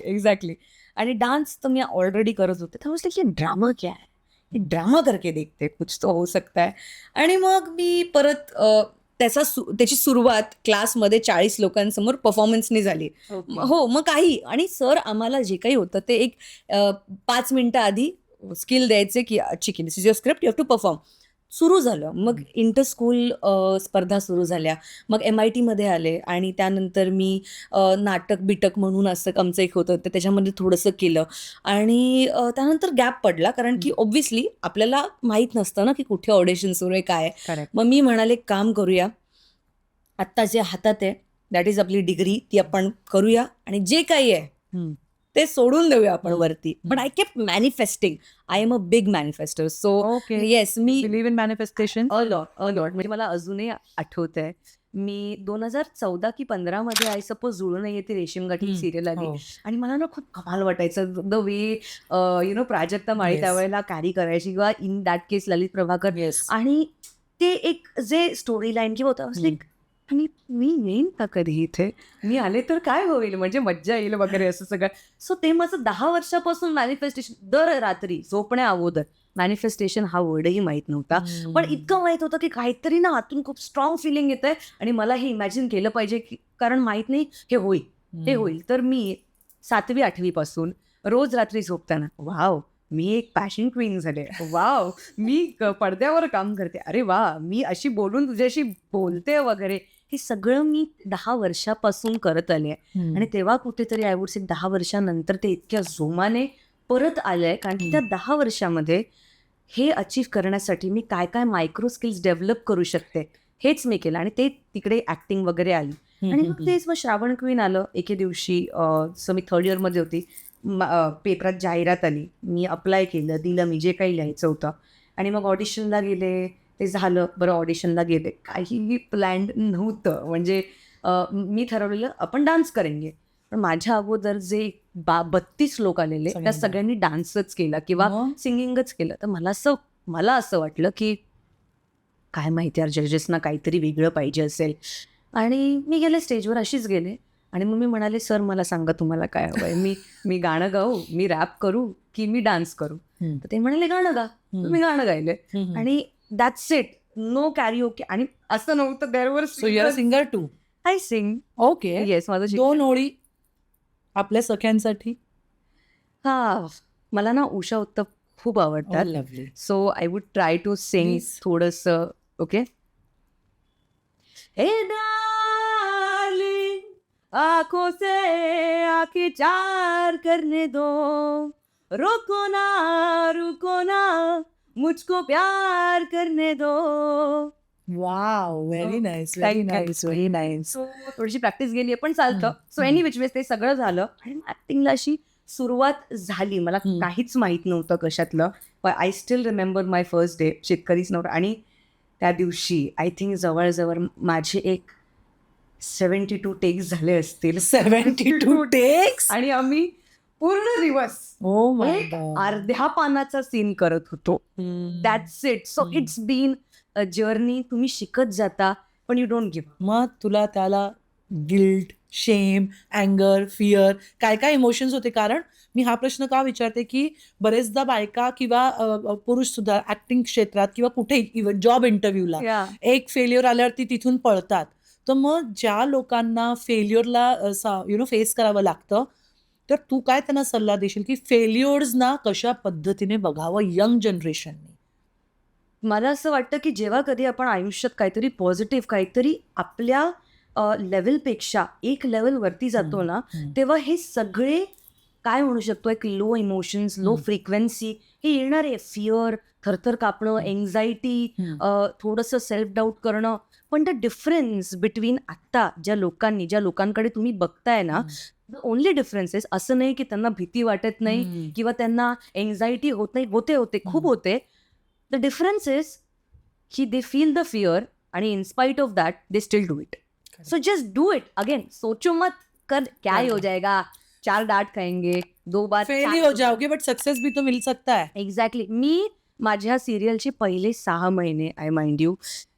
आणि डान्स तर मी ऑलरेडी करत होते. तर म्हटलं की ड्रामा क्या है, ड्रामा करके देखते, कुछ तो हो सकता है. आणि मग मी परत त्याची सुरुवात क्लासमध्ये 40 लोकांसमोर परफॉर्मन्सनी झाली. हो, मग काही. आणि सर आम्हाला जे काही होतं ते एक 5 मिनिटं आधी स्किल द्यायचे की ठीक आहे, this is your script, you have to perform. सुरू झालं. मग इंटर स्कूल स्पर्धा सुरू झाल्या. मग MIT मध्ये आले आणि त्यानंतर मी नाटक बिटक म्हणून असं आमचं एक होतं, तर त्याच्यामध्ये थोडंसं केलं. आणि त्यानंतर गॅप पडला कारण की ऑब्व्हियसली आपल्याला माहीत नसतं ना की कुठे ऑडिशन सुरू आहे, काय आहे. मग मी म्हणाले काम करूया, आत्ता जे हातात आहे दॅट इज आपली डिग्री, ती आपण करूया आणि जे काही आहे ते सोडून देऊया आपण वरती. But I kept manifesting. I am a big manifester. So yes, मी believe in manifestation. A lot. म्हणजे मला अजूनही आठवत आहे, मी 2014 की 15 मध्ये आय सपोज जुळून नाही ती रेशीमगाठी सिरियल आली. आणि मला ना खूप कमाल वाटायचं द वे प्राजक्ता माळी त्यावेळेला कॅरी करायची, किंवा इन दॅट केस ललित प्रभाकर. आणि ते एक जे स्टोरी लाईन किंवा होतं, आणि मी येईन का कधी इथे, मी आले तर काय होईल, म्हणजे मज्जा येईल वगैरे असं सगळं. सो ते माझं 10 वर्षापासून मॅनिफेस्टेशन. दर रात्री झोपण्या अगोदर मॅनिफेस्टेशन हा वर्डही माहीत नव्हता, पण इतकं माहीत होतं की काहीतरी ना आतून खूप स्ट्रॉंग फिलिंग येतंय आणि मला हे इमॅजिन केलं पाहिजे, की कारण माहीत नाही हे होईल. तर मी 7वी 8वी पासून रोज रात्री झोपताना वाव मी एक पॅशन क्वीन झाले, वाव मी पडद्यावर काम करते, अरे वा मी अशी बोलून तुझ्याशी बोलते वगैरे, हे सगळं मी 10 वर्षापासून करत आले. आणि तेव्हा कुठेतरी आय वुड से 10 वर्षानंतर ते इतक्या जोमाने परत आलंय, कारण की त्या 10 वर्षामध्ये हे अचीव करण्यासाठी मी काय काय मायक्रो स्किल्स डेव्हलप करू शकते हेच मी केलं. आणि ते तिकडे ऍक्टिंग वगैरे आली. आणि मग तेच मग श्रावण क्वीन आलं एके दिवशी. सो मी 3rd इयरमध्ये होती. पेपरात जाहिरात आली, मी अप्लाय केलं, दिलं मी जे काही लिहायचं होतं. आणि मग ऑडिशनला गेले, ते झालं. बरं ऑडिशनला गेले, काहीही प्लॅन्ड नव्हतं. म्हणजे मी ठरवलेलं आपण डान्स करेंगे, पण माझ्या अगोदर जे 32 लोक आलेले त्या सगळ्यांनी डान्सच केला किंवा सिंगिंगच केलं. तर मला असं वाटलं की काय माहिती यार, जजेसना काहीतरी वेगळं पाहिजे असेल. आणि मी गेले स्टेजवर, अशीच गेले. आणि मग मी म्हणाले, सर मला सांगा तुम्हाला काय हवंय, मी गाणं गाऊ, मी रॅप करू की मी डान्स करू. तर ते म्हणाले गाणं गा. मी गाणं गायले आणि दॅट्स इट, नो कॅरिओके. आणि असं नव्हतं there so you are singer too. I sing. Okay. Yes, माझं 2 ओळी आपल्या सख्यांसाठी. मला ना उषा उत्तप खूप आवडतात. Lovely. So I would try to sing थोडंसं. ओके. हे डार्लिंग आंखों से आंखें चार करने दो, रुको ना मुझको प्यार करने दो. Wow, very nice, very nice. So थोडीशी प्रॅक्टिस गेली आहे पण चालतं. सो एनी विच वेज ते सगळं झालं आणि ऍक्टिंगला अशी सुरुवात झाली. मला काहीच माहीत नव्हतं कशातलं, पण I still remember my first day. शेतकरीच नव्हतं. आणि त्या दिवशी आय थिंक जवळजवळ माझे एक 72 टेक्स झाले असतील. 72 टेक्स. आणि आम्ही पूर्ण दिवस ओ माय एक अर्ध्या पानाचा सीन करत होतो. That's it. So it's been a journey. तुम्ही शिकत जाता पण यू डोंट गिव्ह. मग तुला त्याला गिल्ट, शेम, अँगर, फिअर, काय काय इमोशन्स होते? कारण मी हा प्रश्न का विचारते की बरेचदा बायका किंवा पुरुष सुद्धा ऍक्टिंग क्षेत्रात किंवा कुठे इव्हन जॉब इंटरव्ह्यूला एक फेल्युअर आल्यावरती तिथून पळतात. तर मग ज्या लोकांना फेल्युअरला फेस करावं लागतं, तर तू काय त्यांना सल्ला देशील की फेल्युअर्सना कशा पद्धतीने बघावं यंग जनरेशनने? मला असं वाटतं की जेव्हा कधी आपण आयुष्यात काहीतरी पॉझिटिव्ह, काहीतरी आपल्या लेवलपेक्षा एक लेवल वरती जातो ना, तेव्हा हे सगळे काय म्हणू शकतो, एक लो इमोशन्स, लो फ्रिक्वेन्सी हे येणार आहे. फिअर, थरथर कापणं, एन्झायटी, थोडंसं सेल्फ डाऊट करणं. पण द डिफरन्स बिटवीन आत्ता ज्या लोकांकडे तुम्ही बघताय ना, द ओनली डिफरन्सेस असं नाही की त्यांना भीती वाटत नाही किंवा त्यांना एन्झायटी होत नाही. होते खूप होते. द डिफरन्स इज की दे फील द फिअर आणि in spite of that they still do it. So just do it. Again सोचो मत, कर क्या ही हो जाएगा, 4 डांट खाएंगे, 2 बार फेल ही हो जाओगे बट सक्सेस भी तो मिल सकता है. एक्झॅक्टली. मी माझ्या सिरियलचे पहिले 6 महिने, आय माइंड यू,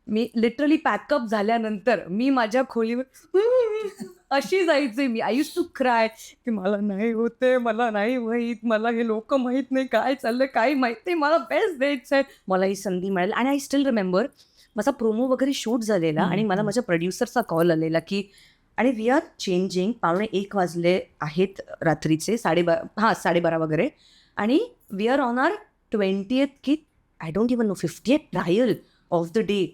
मी लिटरली पॅकअप झाल्यानंतर मी माझ्या खोलीवर अशी जायचे. मी आय यूज टू क्राय की मला नाही होते, मला नाही माहीत, मला हे लोक माहीत नाही काय चाललंय, काही माहीत नाही, मला बेस्ट द्यायचं आहे, मला ही संधी मिळेल. आणि आय स्टील रिमेंबर माझा प्रोमो वगैरे शूट झालेला आणि मला माझ्या प्रोड्युसरचा कॉल आलेला की आणि वी आर चेंजिंग, 1:15 वाजले आहेत रात्रीचे, 12:30 वगैरे, आणि we R on our 20th की I don't even know 50th trial of the day,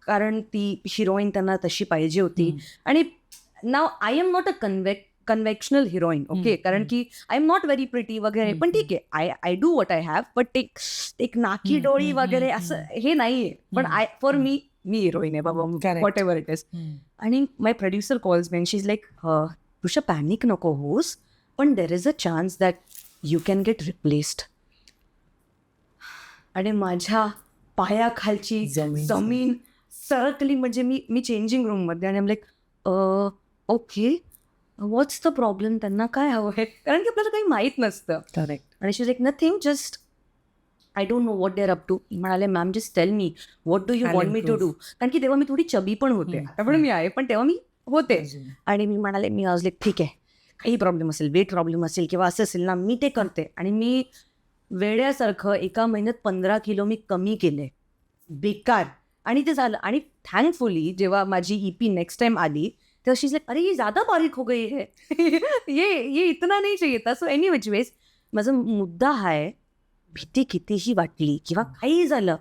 कारण ती हिरोईन त्यांना तशी पाहिजे होती. आणि नाव I am not a conventional heroine, okay, कारण की I am not very pretty वगैरे, पण ठीक आहे, I do what I have, but एक नाकी डोळी वगैरे असं हे नाहीये. पण फॉर मी हिरोईन आहे बाबा, व्हॉट एव्हर इट इज. आणि my producer calls me, she is like, तुझं पॅनिक नको होस, पण there is a chance that you can get replaced. आणि माझ्या पायाखालची जमीन सरकली. म्हणजे मी चेंजिंग रूममध्ये आणि like okay, what's the problem, त्यांना काय हवं आहे, कारण की आपल्याला काही माहीत नसतं. करेक्ट. आणि she is like nothing, just I don't know what they're up to. म्हणाले ma'am just tell me what do you want me to do. कारण की तेव्हा मी थोडी चबी पण होते, आता पण मी आहे, पण तेव्हा मी होते. आणि मी म्हणाले, मी आज लाईक ठीक आहे, काही प्रॉब्लेम असेल, वेट प्रॉब्लेम असेल किंवा असं असेल ना, मी ते करते. आणि मी वेड्यासारखं 1 महिन्यात 15 किलो मी कमी केले, बेकार. आणि ते झालं. आणि थँकफुली जेव्हा माझी EP नेक्स्ट टाइम आली तेव्हा शी इज लाईक, अरे ये ज़्यादा बारीक हो गई है, ये इतना नाही चाहिए था. सो एनी विच वेज, माझा मुद्दा हा आहे, भीती कितीही वाटली किंवा काही झालं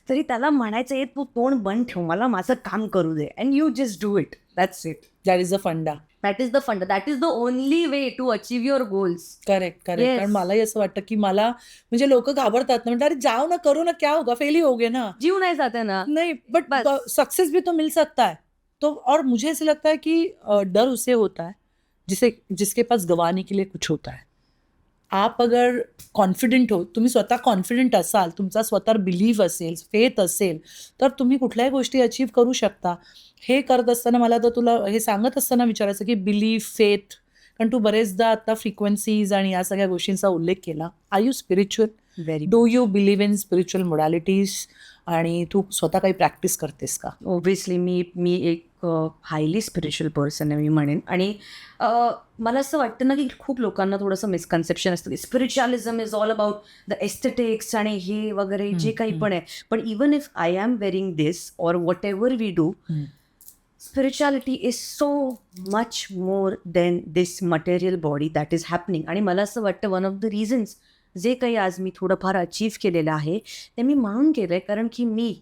तरी त्याला म्हणायचं आहे, तू तोंड बंद ठेव, मला माझं काम करू दे, and you just do it. That's it. That is the funda. That is the funda. That is the only way to achieve your goals. Correct. Yes. कारण मलाही असं वाटतं की मला, म्हणजे लोक घाबरतात ना, म्हणतात अरे जाओ ना, करो ना, क्या होगा, फेल ही होगे ना. जीव नाही जाते ना. नहीं, बट बस. सक्सेस भी तो मिल सकता है. तो और मुझे ऐसे लगता है कि डर उसे होता है जिसके पास गंवाने के लिए कुछ होता है. आप अगर कॉन्फिडेंट हो, तुम्ही स्वतः कॉन्फिडेंट असाल, तुमचा स्वतःवर बिलीव्ह असेल, फेथ असेल, तर तुम्ही कुठल्याही गोष्टी अचीव्ह करू शकता. हे करत असताना मला तर तुला हे सांगत असताना विचारायचं की बिलीव्ह, फेथ, कारण तू बरेचदा आता फ्रिक्वेन्सीज आणि या सगळ्या गोष्टींचा उल्लेख केला. Are you spiritual? Very do you believe in spiritual modalities? आणि तू स्वतः काही प्रॅक्टिस करतेस का? ऑब्व्हियसली मी एक हायली स्पिरिच्युअल पर्सन आहे, मी म्हणेन. आणि मला असं वाटतं ना की खूप लोकांना थोडंसं मिसकन्सेप्शन असतं की spiritualism is all about the aesthetics आणि हे वगैरे जे काही पण आहे. पण even if I am wearing this or whatever we do, spirituality is so much more than this material body that is happening. आणि मला असं वाटतं वन ऑफ द रिझन्स जे काही आज मी थोडंफार अचीव्ह केलेलं आहे ते मी म्हणून केलं आहे कारण की मी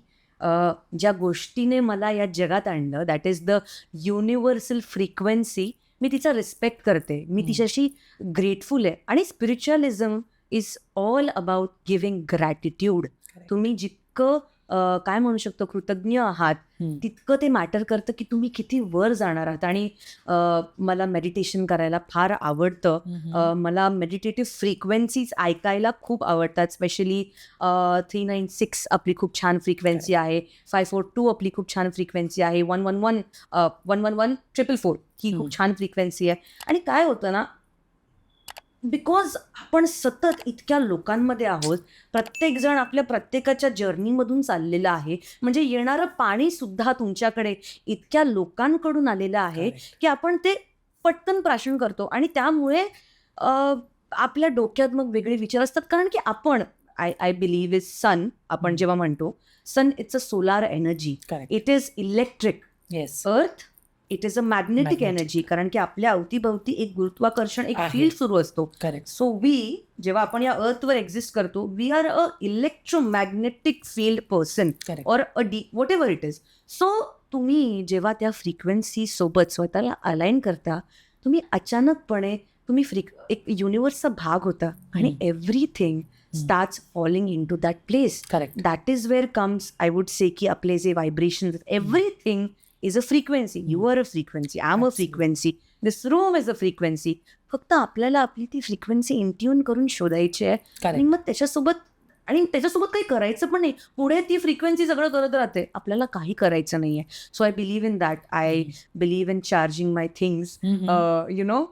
ज्या गोष्टीने मला या जगात आणलं, that is the universal frequency, मी तिचा रिस्पेक्ट करते, मी तिच्याशी ग्रेटफुल आहे. आणि spiritualism is all about giving gratitude. तुम्ही जितकं काय म्हणू शकतो कृतज्ञ आहात, तितकं ते मॅटर करतं की तुम्ही किती वर जाणार आहात. आणि मला मेडिटेशन करायला फार आवडतं. मला मेडिटेटिव्ह फ्रिक्वेन्सीज ऐकायला खूप आवडतात. स्पेशली 396 आपली खूप छान फ्रिक्वेन्सी आहे, 542 आपली खूप छान फ्रिक्वेन्सी आहे, 111 ही खूप छान फ्रिक्वेन्सी आहे. आणि काय होतं ना, बिकॉज आपण सतत इतक्या लोकांमध्ये आहोत, प्रत्येकजण आपल्या प्रत्येकाच्या जर्नीमधून चाललेलं आहे. म्हणजे येणारं पाणी सुद्धा तुमच्याकडे इतक्या लोकांकडून आलेलं आहे की आपण ते पटकन प्राशन करतो. आणि त्यामुळे आपल्या डोक्यात मग वेगळे विचार असतात. कारण की आपण आय बिलीव्ह इज सन. आपण जेव्हा म्हणतो sun, it's a solar energy, it is electric. Yes. Earth, it is a magnetic energy, कारण की आपल्या अवतीभवती एक गुरुत्वाकर्षण, एक फील्ड सुरू असतो. करेक्ट. सो जेव्हा आपण या अर्थवर एक्झिस्ट करतो, we are a electromagnetic field person or a whatever it is. So तुम्ही जेव्हा त्या फ्रिक्वेन्सी सोबत स्वतःला अलाइन करता, तुम्ही अचानकपणे तुम्ही एक युनिवर्सचा भाग होता आणि everything starts falling into that place. Correct. That is where comes I would say की आपले जे vibration everything is a frequency. You are a frequency, I am a frequency, this room is a frequency. फक्त आपल्याला आपली ती frequency Intune करून शोधायची आहे आणि मग त्याच्यासोबत काही करायचं पण नाही. पुढे ती फ्रिक्वेन्सी सगळं करत राहते, आपल्याला काही करायचं नाहीये. So I believe in that. I believe in charging my things. You know,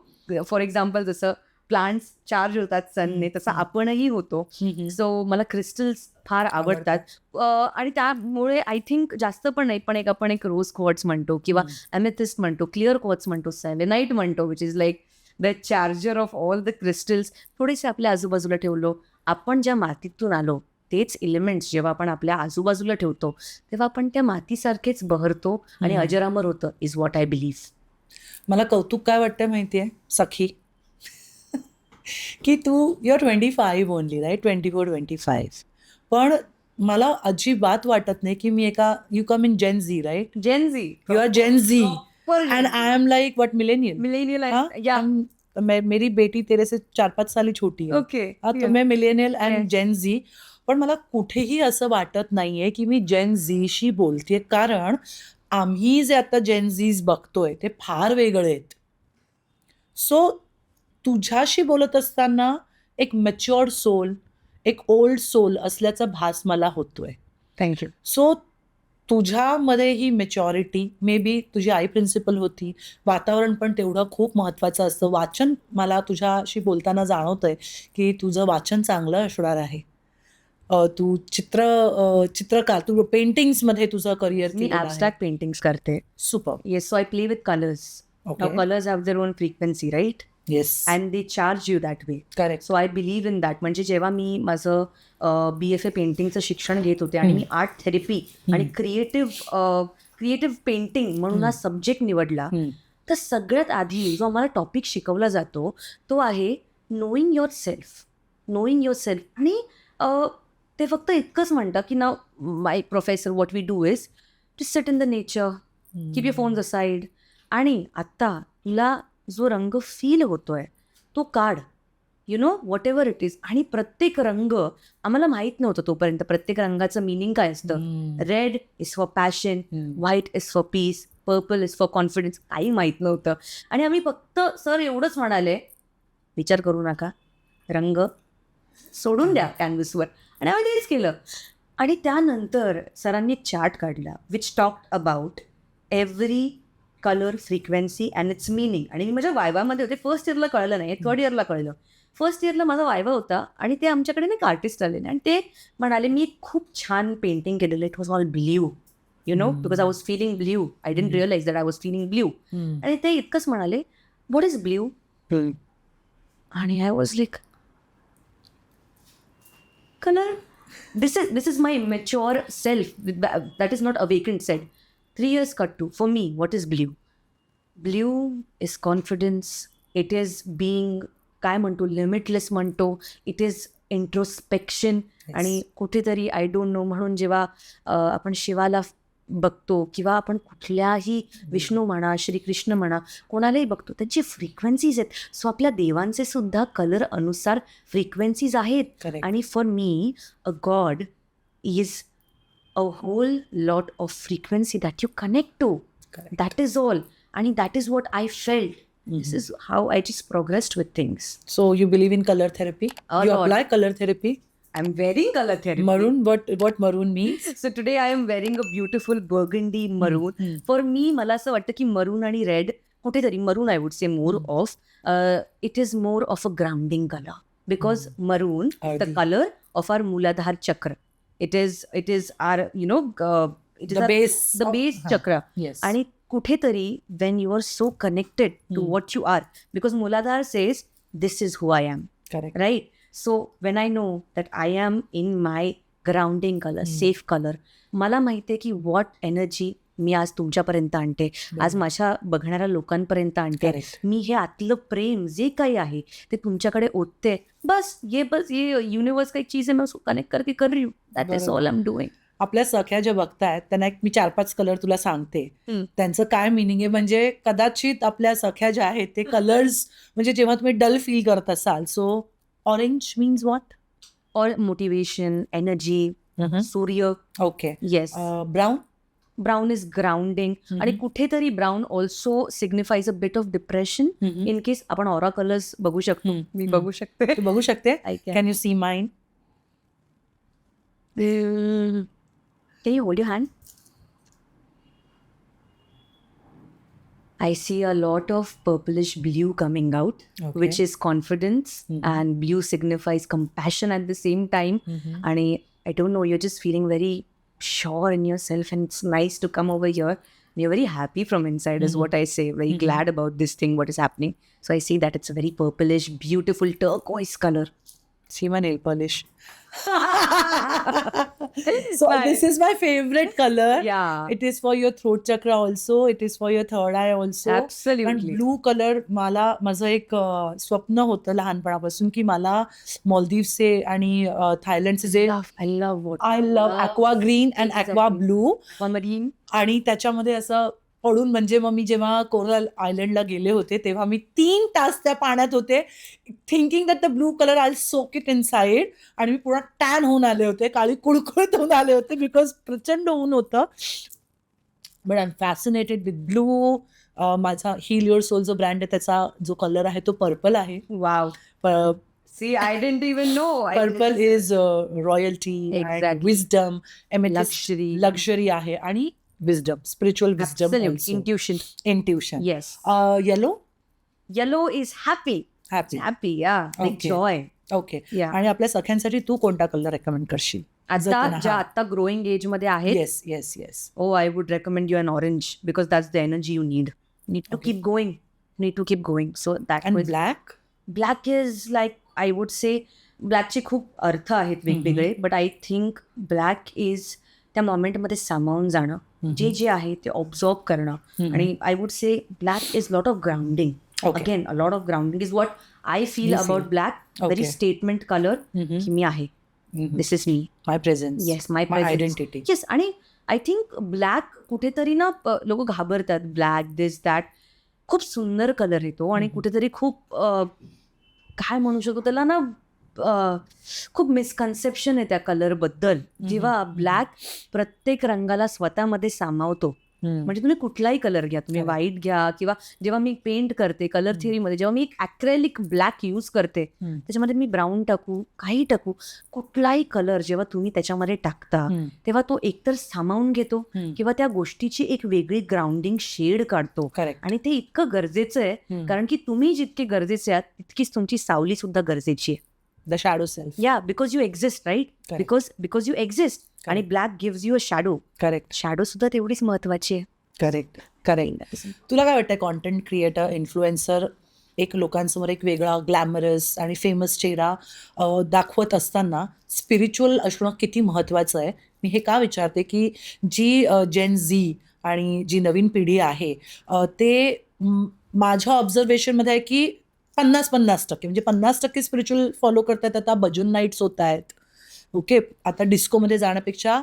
for example जसं प्लांट्स चार्ज होतात सनने, तसं आपणही होतो. सो मला क्रिस्टल्स फार आवडतात. आणि त्यामुळे आय थिंक जास्त पण नाही, पण आपण एक रोज क्वार्ट्स म्हणतो किंवा एमेथिस्ट म्हणतो, क्लिअर क्वार्ट्स म्हणतो, सेलेनाइट म्हणतो, which is like the charger of all the crystals. थोडेसे आपल्या आजूबाजूला ठेवलो. आपण ज्या मातीतून आलो तेच एलिमेंट्स जेव्हा आपण आपल्या आजूबाजूला ठेवतो तेव्हा आपण त्या मातीसारखेच बहरतो आणि अजरामर होतं, इज व्हॉट आय बिलीव्ह. मला कौतुक काय वाटतं माहिती आहे सखी, की तू युअर 25 ओनली, राईट? 24-25. पण मला अजिबात वाटत नाही की मी एका, you come in Gen Z, right? Gen Z. You are Gen Z and I am like what, millennial. Millennial. मेरी बेटी तेरे से 4-5 साली छोटी है. ओके. तो मैं मिलेनियल अँड जेन झी. पण मला कुठेही असं वाटत नाहीये की मी जेन झीशी बोलतेय, कारण आम्ही जे आता जेन झीज बघतोय ते फार वेगळे आहेत. सो तुझ्याशी बोलत असताना एक मॅच्युअर्ड सोल, एक ओल्ड सोल असल्याचा भास मला होतोय. थँक्यू. सो तुझ्यामध्ये ही मॅच्युरिटी, मे बी तुझी आई प्रिन्सिपल होती, वातावरण पण तेवढं खूप महत्त्वाचं असतं. वाचन मला तुझ्याशी बोलताना जाणवतंय की तुझं वाचन चांगलं असणार आहे. तू चित्रकार, तू पेंटिंग्समध्ये तुझं करिअर मी ॲब्स्ट्रॅक्ट पेंटिंग्स करते. Super. Yes. So I play with colours. Colours have their own frequency, right? Yes. And they charge you that way. Correct. So I believe in that. म्हणजे जेव्हा मी माझं BFA पेंटिंगचं शिक्षण घेत होते आणि मी आर्ट थेरपी आणि creative painting म्हणून हा सब्जेक्ट निवडला, तर सगळ्यात आधी जो आम्हाला टॉपिक शिकवला जातो तो आहे knowing yourself. Knowing your self. आणि ते फक्त इतकंच म्हणतं की नाव my professor, what we do is to sit in the nature, keep your phones aside, आणि आत्ता तुला जो रंग फील होतोय तो काढ, you know, whatever it is. आणि प्रत्येक रंग आम्हाला माहीत नव्हतं तोपर्यंत प्रत्येक रंगाचं मिनिंग काय असतं. Red is for passion, white is for piece, purple is for confidence. काही माहीत नव्हतं. आणि आम्ही फक्त सर एवढंच म्हणाले, विचार करू नका, रंग सोडून द्या कॅनव्हसवर. आणि आम्ही तेच केलं. आणि त्यानंतर सरांनी एक चार्ट काढला which talked about every colour frequency and its meaning. आणि मी माझ्या वायवामध्ये होते. फर्स्ट इयरला कळलं नाही, थर्ड इयरला कळलं. फर्स्ट इयरला माझा वायवा होता आणि ते आमच्याकडे एक आर्टिस्ट आले आणि ते म्हणाले, मी एक खूप छान पेंटिंग केलेलं, it was all blue, you know, because I was feeling blue. I didn't realise that I was feeling blue. आणि ते इतकंच म्हणाले, व्हॉट इज ब्ल्यू? आणि I was like, color, this is my mature self that is not awakened said. 3 years cut to, for me, what is blue? Blue is confidence. It is being, काय म्हणतो, limitless म्हणतो. It is introspection. आणि कुठेतरी I don't no, म्हणून जेव्हा आपण शिवाला बघतो किंवा आपण कुठल्याही विष्णू म्हणा, श्रीकृष्ण म्हणा, कोणालाही बघतो, त्यांची फ्रिक्वेन्सीज आहेत. सो आपल्या देवांचे सुद्धा कलर अनुसार फ्रिक्वेन्सीज आहेत. आणि for me a god is a whole lot of frequency that you connect to. That is all. आणि that is what I felt. This is how I just progressed with things. So you believe in color therapy? You apply color therapy? I'm wearing color therapy. Maroon, what maroon means? So today I am wearing a beautiful burgundy maroon. For me, मला असं वाटतं की मरून आणि red, कुठेतरी मरून I would say more of, it is more of a grounding color. Because maroon, the color of our Mooladhara chakra. It is our, you know, it is the base chakra. Yes. आणि कुठेतरी when you are so connected to what you are, because Mooladhara says this is who I am. Correct. Right? So when I know that I am in my grounding color, safe color, मला माहिती आहे की what energy मी आज तुमच्यापर्यंत आणते, आज माझ्या बघणाऱ्या लोकांपर्यंत आणते. मी हे आतलं प्रेम जे काही आहे ते तुमच्याकडे ओतते. बस ये युनिवर्स का एक चीज है, मैं उसको कनेक्ट करके कर रही हूँ. That is all I'm doing. आपल्या सख्या ज्या बघतायत त्यांना एक मी 4-5 कलर तुला सांगते. हम्म. त्यांचं काय मिनिंग आहे म्हणजे कदाचित आपल्या सख्या ज्या आहेत ते कलर्स म्हणजे जेव्हा तुम्ही डल फील करत असाल, so orange means what? Or motivation, energy, सूर्य. Okay. Yes. Brown? Brown is grounding. आणि कुठेतरी brown also signifies a bit of depression. In case आपण ऑरा कलर्स बघू शकतो. मी बघू शकते. तू बघू शकते? I can. Can you see mine? Can you hold your hand? I see a lot of purplish blue coming out, Okay. which is confidence, and blue signifies compassion at the same time. And I don't know, you're just feeling very sure in yourself, and it's nice to come over here. You're very happy from inside, is what I say. Very glad about this thing, what is happening. So I see that it's a very purplish, beautiful turquoise color. See my nail polish. So this is my favorite color. Yeah. It is for your throat chakra also. It is for your third eye also. Absolutely. आणि blue colour मला माझं एक स्वप्न होतं लहानपणापासून की मला मालदीवचे आणि थायलंडचे जे I love what. I love aqua green and aqua blue Aquamarine. आणि त्याच्यामध्ये असं पडून म्हणजे मग मी जेव्हा कोरल आयलंडला गेले होते तेव्हा मी 3 तास त्या पाण्यात होते thinking that the blue colour I soak it in side आणि मी पूर्ण टॅन होऊन आले होते, काळी कुळकुळत होऊन आले होते बिकॉज प्रचंड ऊन होतं. But I am fascinated with blue. माझा हील युअर सोल जो ब्रँड आहे त्याचा जो कलर आहे तो पर्पल आहे. Wow. See, I didn't even know. Purple is royalty, Exactly. Wisdom, Luxury. Luxury आहे आणि wisdom, spiritual wisdom, Absolute. Intuition. Intuition. Yes. Yellow Yellow is happy. Happy. Happy, yeah. Big Okay. joy. Okay. Yeah. आणि आपल्या सख्यांसाठी तू कोणता colour recommend करशील? आता ज्या आता growing age मध्ये आहेत, yes yes yes. oh, I would recommend you an orange because that's the energy you need. Need to Okay. keep going. Need to keep going. So that and was black? black is like, I would say ब्लॅकचे खूप अर्थ आहेत वेगवेगळे, but I think black is त्या मोमेंटमध्ये सामावून जाणं, जे जे आहे ते ऑब्झर्व करणं. आणि I would say black is lot of grounding. Okay. Again a lot of grounding is what I feel You about feel. Black. Very Okay. Statement colour की मी आहे, this is me. My presence. Yes, my identity. Yes. आणि I think black कुठेतरी ना लोक घाबरतात, black this that. खूप सुंदर कलर येतो आणि कुठेतरी खूप काय म्हणू शकतो त्याला ना, खूप मिसकन्सेप्शन आहे त्या कलरबद्दल. जेव्हा ब्लॅक प्रत्येक रंगाला स्वतःमध्ये सामावतो, म्हणजे तुम्ही कुठलाही कलर घ्या, तुम्ही व्हाईट घ्या, किंवा जेव्हा मी पेंट करते कलर थिअरीमध्ये, जेव्हा मी एक ॲक्रेलिक ब्लॅक यूज करते, त्याच्यामध्ये मी ब्राऊन टाकू, काही टाकू, कुठलाही कलर जेव्हा तुम्ही त्याच्यामध्ये टाकता तेव्हा तो एकतर सामावून घेतो किंवा त्या गोष्टीची एक वेगळी ग्राउंडिंग शेड काढतो. करेक्ट. आणि ते इतकं गरजेचं आहे, कारण की तुम्ही जितके गरजेचे आहात तितकीच तुमची सावली सुद्धा गरजेची आहे. The shadow self. Yeah, because you exist, right? Because you exist. आणि black gives you a shadow. Correct. Shadow सुद्धा तेवढीच महत्वाची आहे. करेक्ट. करेक्ट. तुला काय वाटतं कॉन्टेंट क्रिएटर, इन्फ्लुएन्सर एक लोकांसमोर एक वेगळा ग्लॅमरस आणि फेमस चेहरा दाखवत असताना स्पिरिच्युअल असणं किती महत्त्वाचं आहे? मी हे का विचारते की जी जेन झी आणि जी नवीन पिढी आहे ते माझ्या ऑब्झर्वेशनमध्ये आहे की 50-50% म्हणजे 50% स्पिरिच्युअल फॉलो करतात. आता भजन नाईट्स होत आहेत. ओके, आता डिस्कोमध्ये जाण्यापेक्षा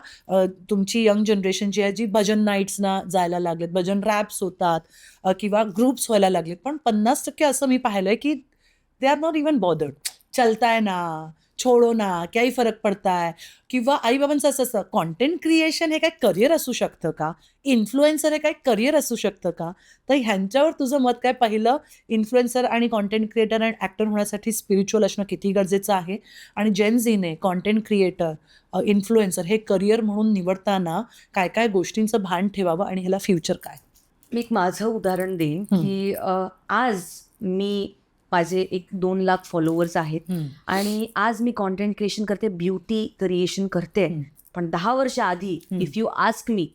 तुमची यंग जनरेशन जी आहे जी भजन नाईट्सना जायला लागलेत, भजन रॅप्स होतात किंवा ग्रुप्स व्हायला लागलेत. पण 50% असं मी पाहिलंय की they are not even bothered. चलताय ना, छोडो ना, काही फरक पडताय. किंवा आईबाबांचं असं असतं कॉन्टेंट क्रिएशन हे काय करिअर असू शकतं का? इन्फ्लुएन्सर हे काय करिअर असू शकतं का? तर ह्यांच्यावर तुझं मत काय? पहिलं, इन्फ्लुएन्सर आणि कॉन्टेंट क्रिएटर आणि ॲक्टर होण्यासाठी स्पिरिच्युअल असणं किती गरजेचं आहे? आणि जेन झीने कॉन्टेंट क्रिएटर, इन्फ्लुएन्सर हे करिअर म्हणून निवडताना काय काय गोष्टींचं भान ठेवावं आणि ह्याला फ्युचर काय? मी एक माझं उदाहरण देईन की आज मी माझे 1-2 लाख फॉलोअर्स आहेत आणि आज मी कॉन्टेंट क्रिएशन करते, ब्युटी क्रिएशन करते. पण 10 वर्ष आधी इफ यू आस्क मी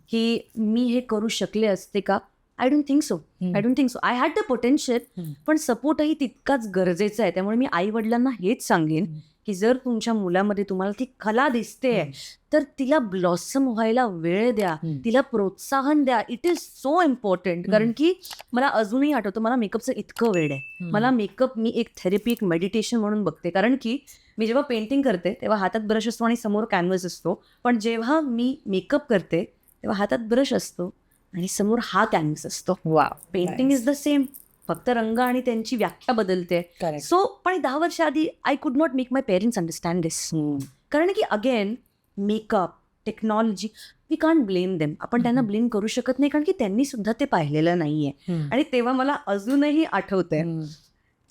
की मी हे करू शकले असते का? I don't think so. I had the potential, पण सपोर्टही तितकाच गरजेचा आहे. त्यामुळे मी आई वडिलांना हेच सांगेन की जर तुमच्या मुलामध्ये तुम्हाला ती कला दिसते तर तिला ब्लॉसम व्हायला वेळ द्या, तिला प्रोत्साहन द्या. It is so important. कारण की मला अजूनही आठवतं, मला मेकअपचं इतकं वेळ आहे. मला मेकअप मी एक थेरपी, एक मेडिटेशन म्हणून बघते. कारण की मी जेव्हा पेंटिंग करते तेव्हा हातात ब्रश असतो आणि समोर कॅनव्हस असतो, पण जेव्हा मी मेकअप करते तेव्हा हातात ब्रश असतो आणि समोर हा कॅनव्हस असतो. वा, पेंटिंग इज द सेम, फक्त रंग आणि त्यांची व्याख्या बदलते. करेक्ट. सो पण 10 वर्ष आधी I could not make my parents understand this. कारण की again makeup, technology, we can't blame them. आपण त्यांना ब्लेम करू शकत नाही, कारण की त्यांनी सुद्धा ते पाहिलेलं नाहीये. आणि तेव्हा मला अजूनही आठवतंय,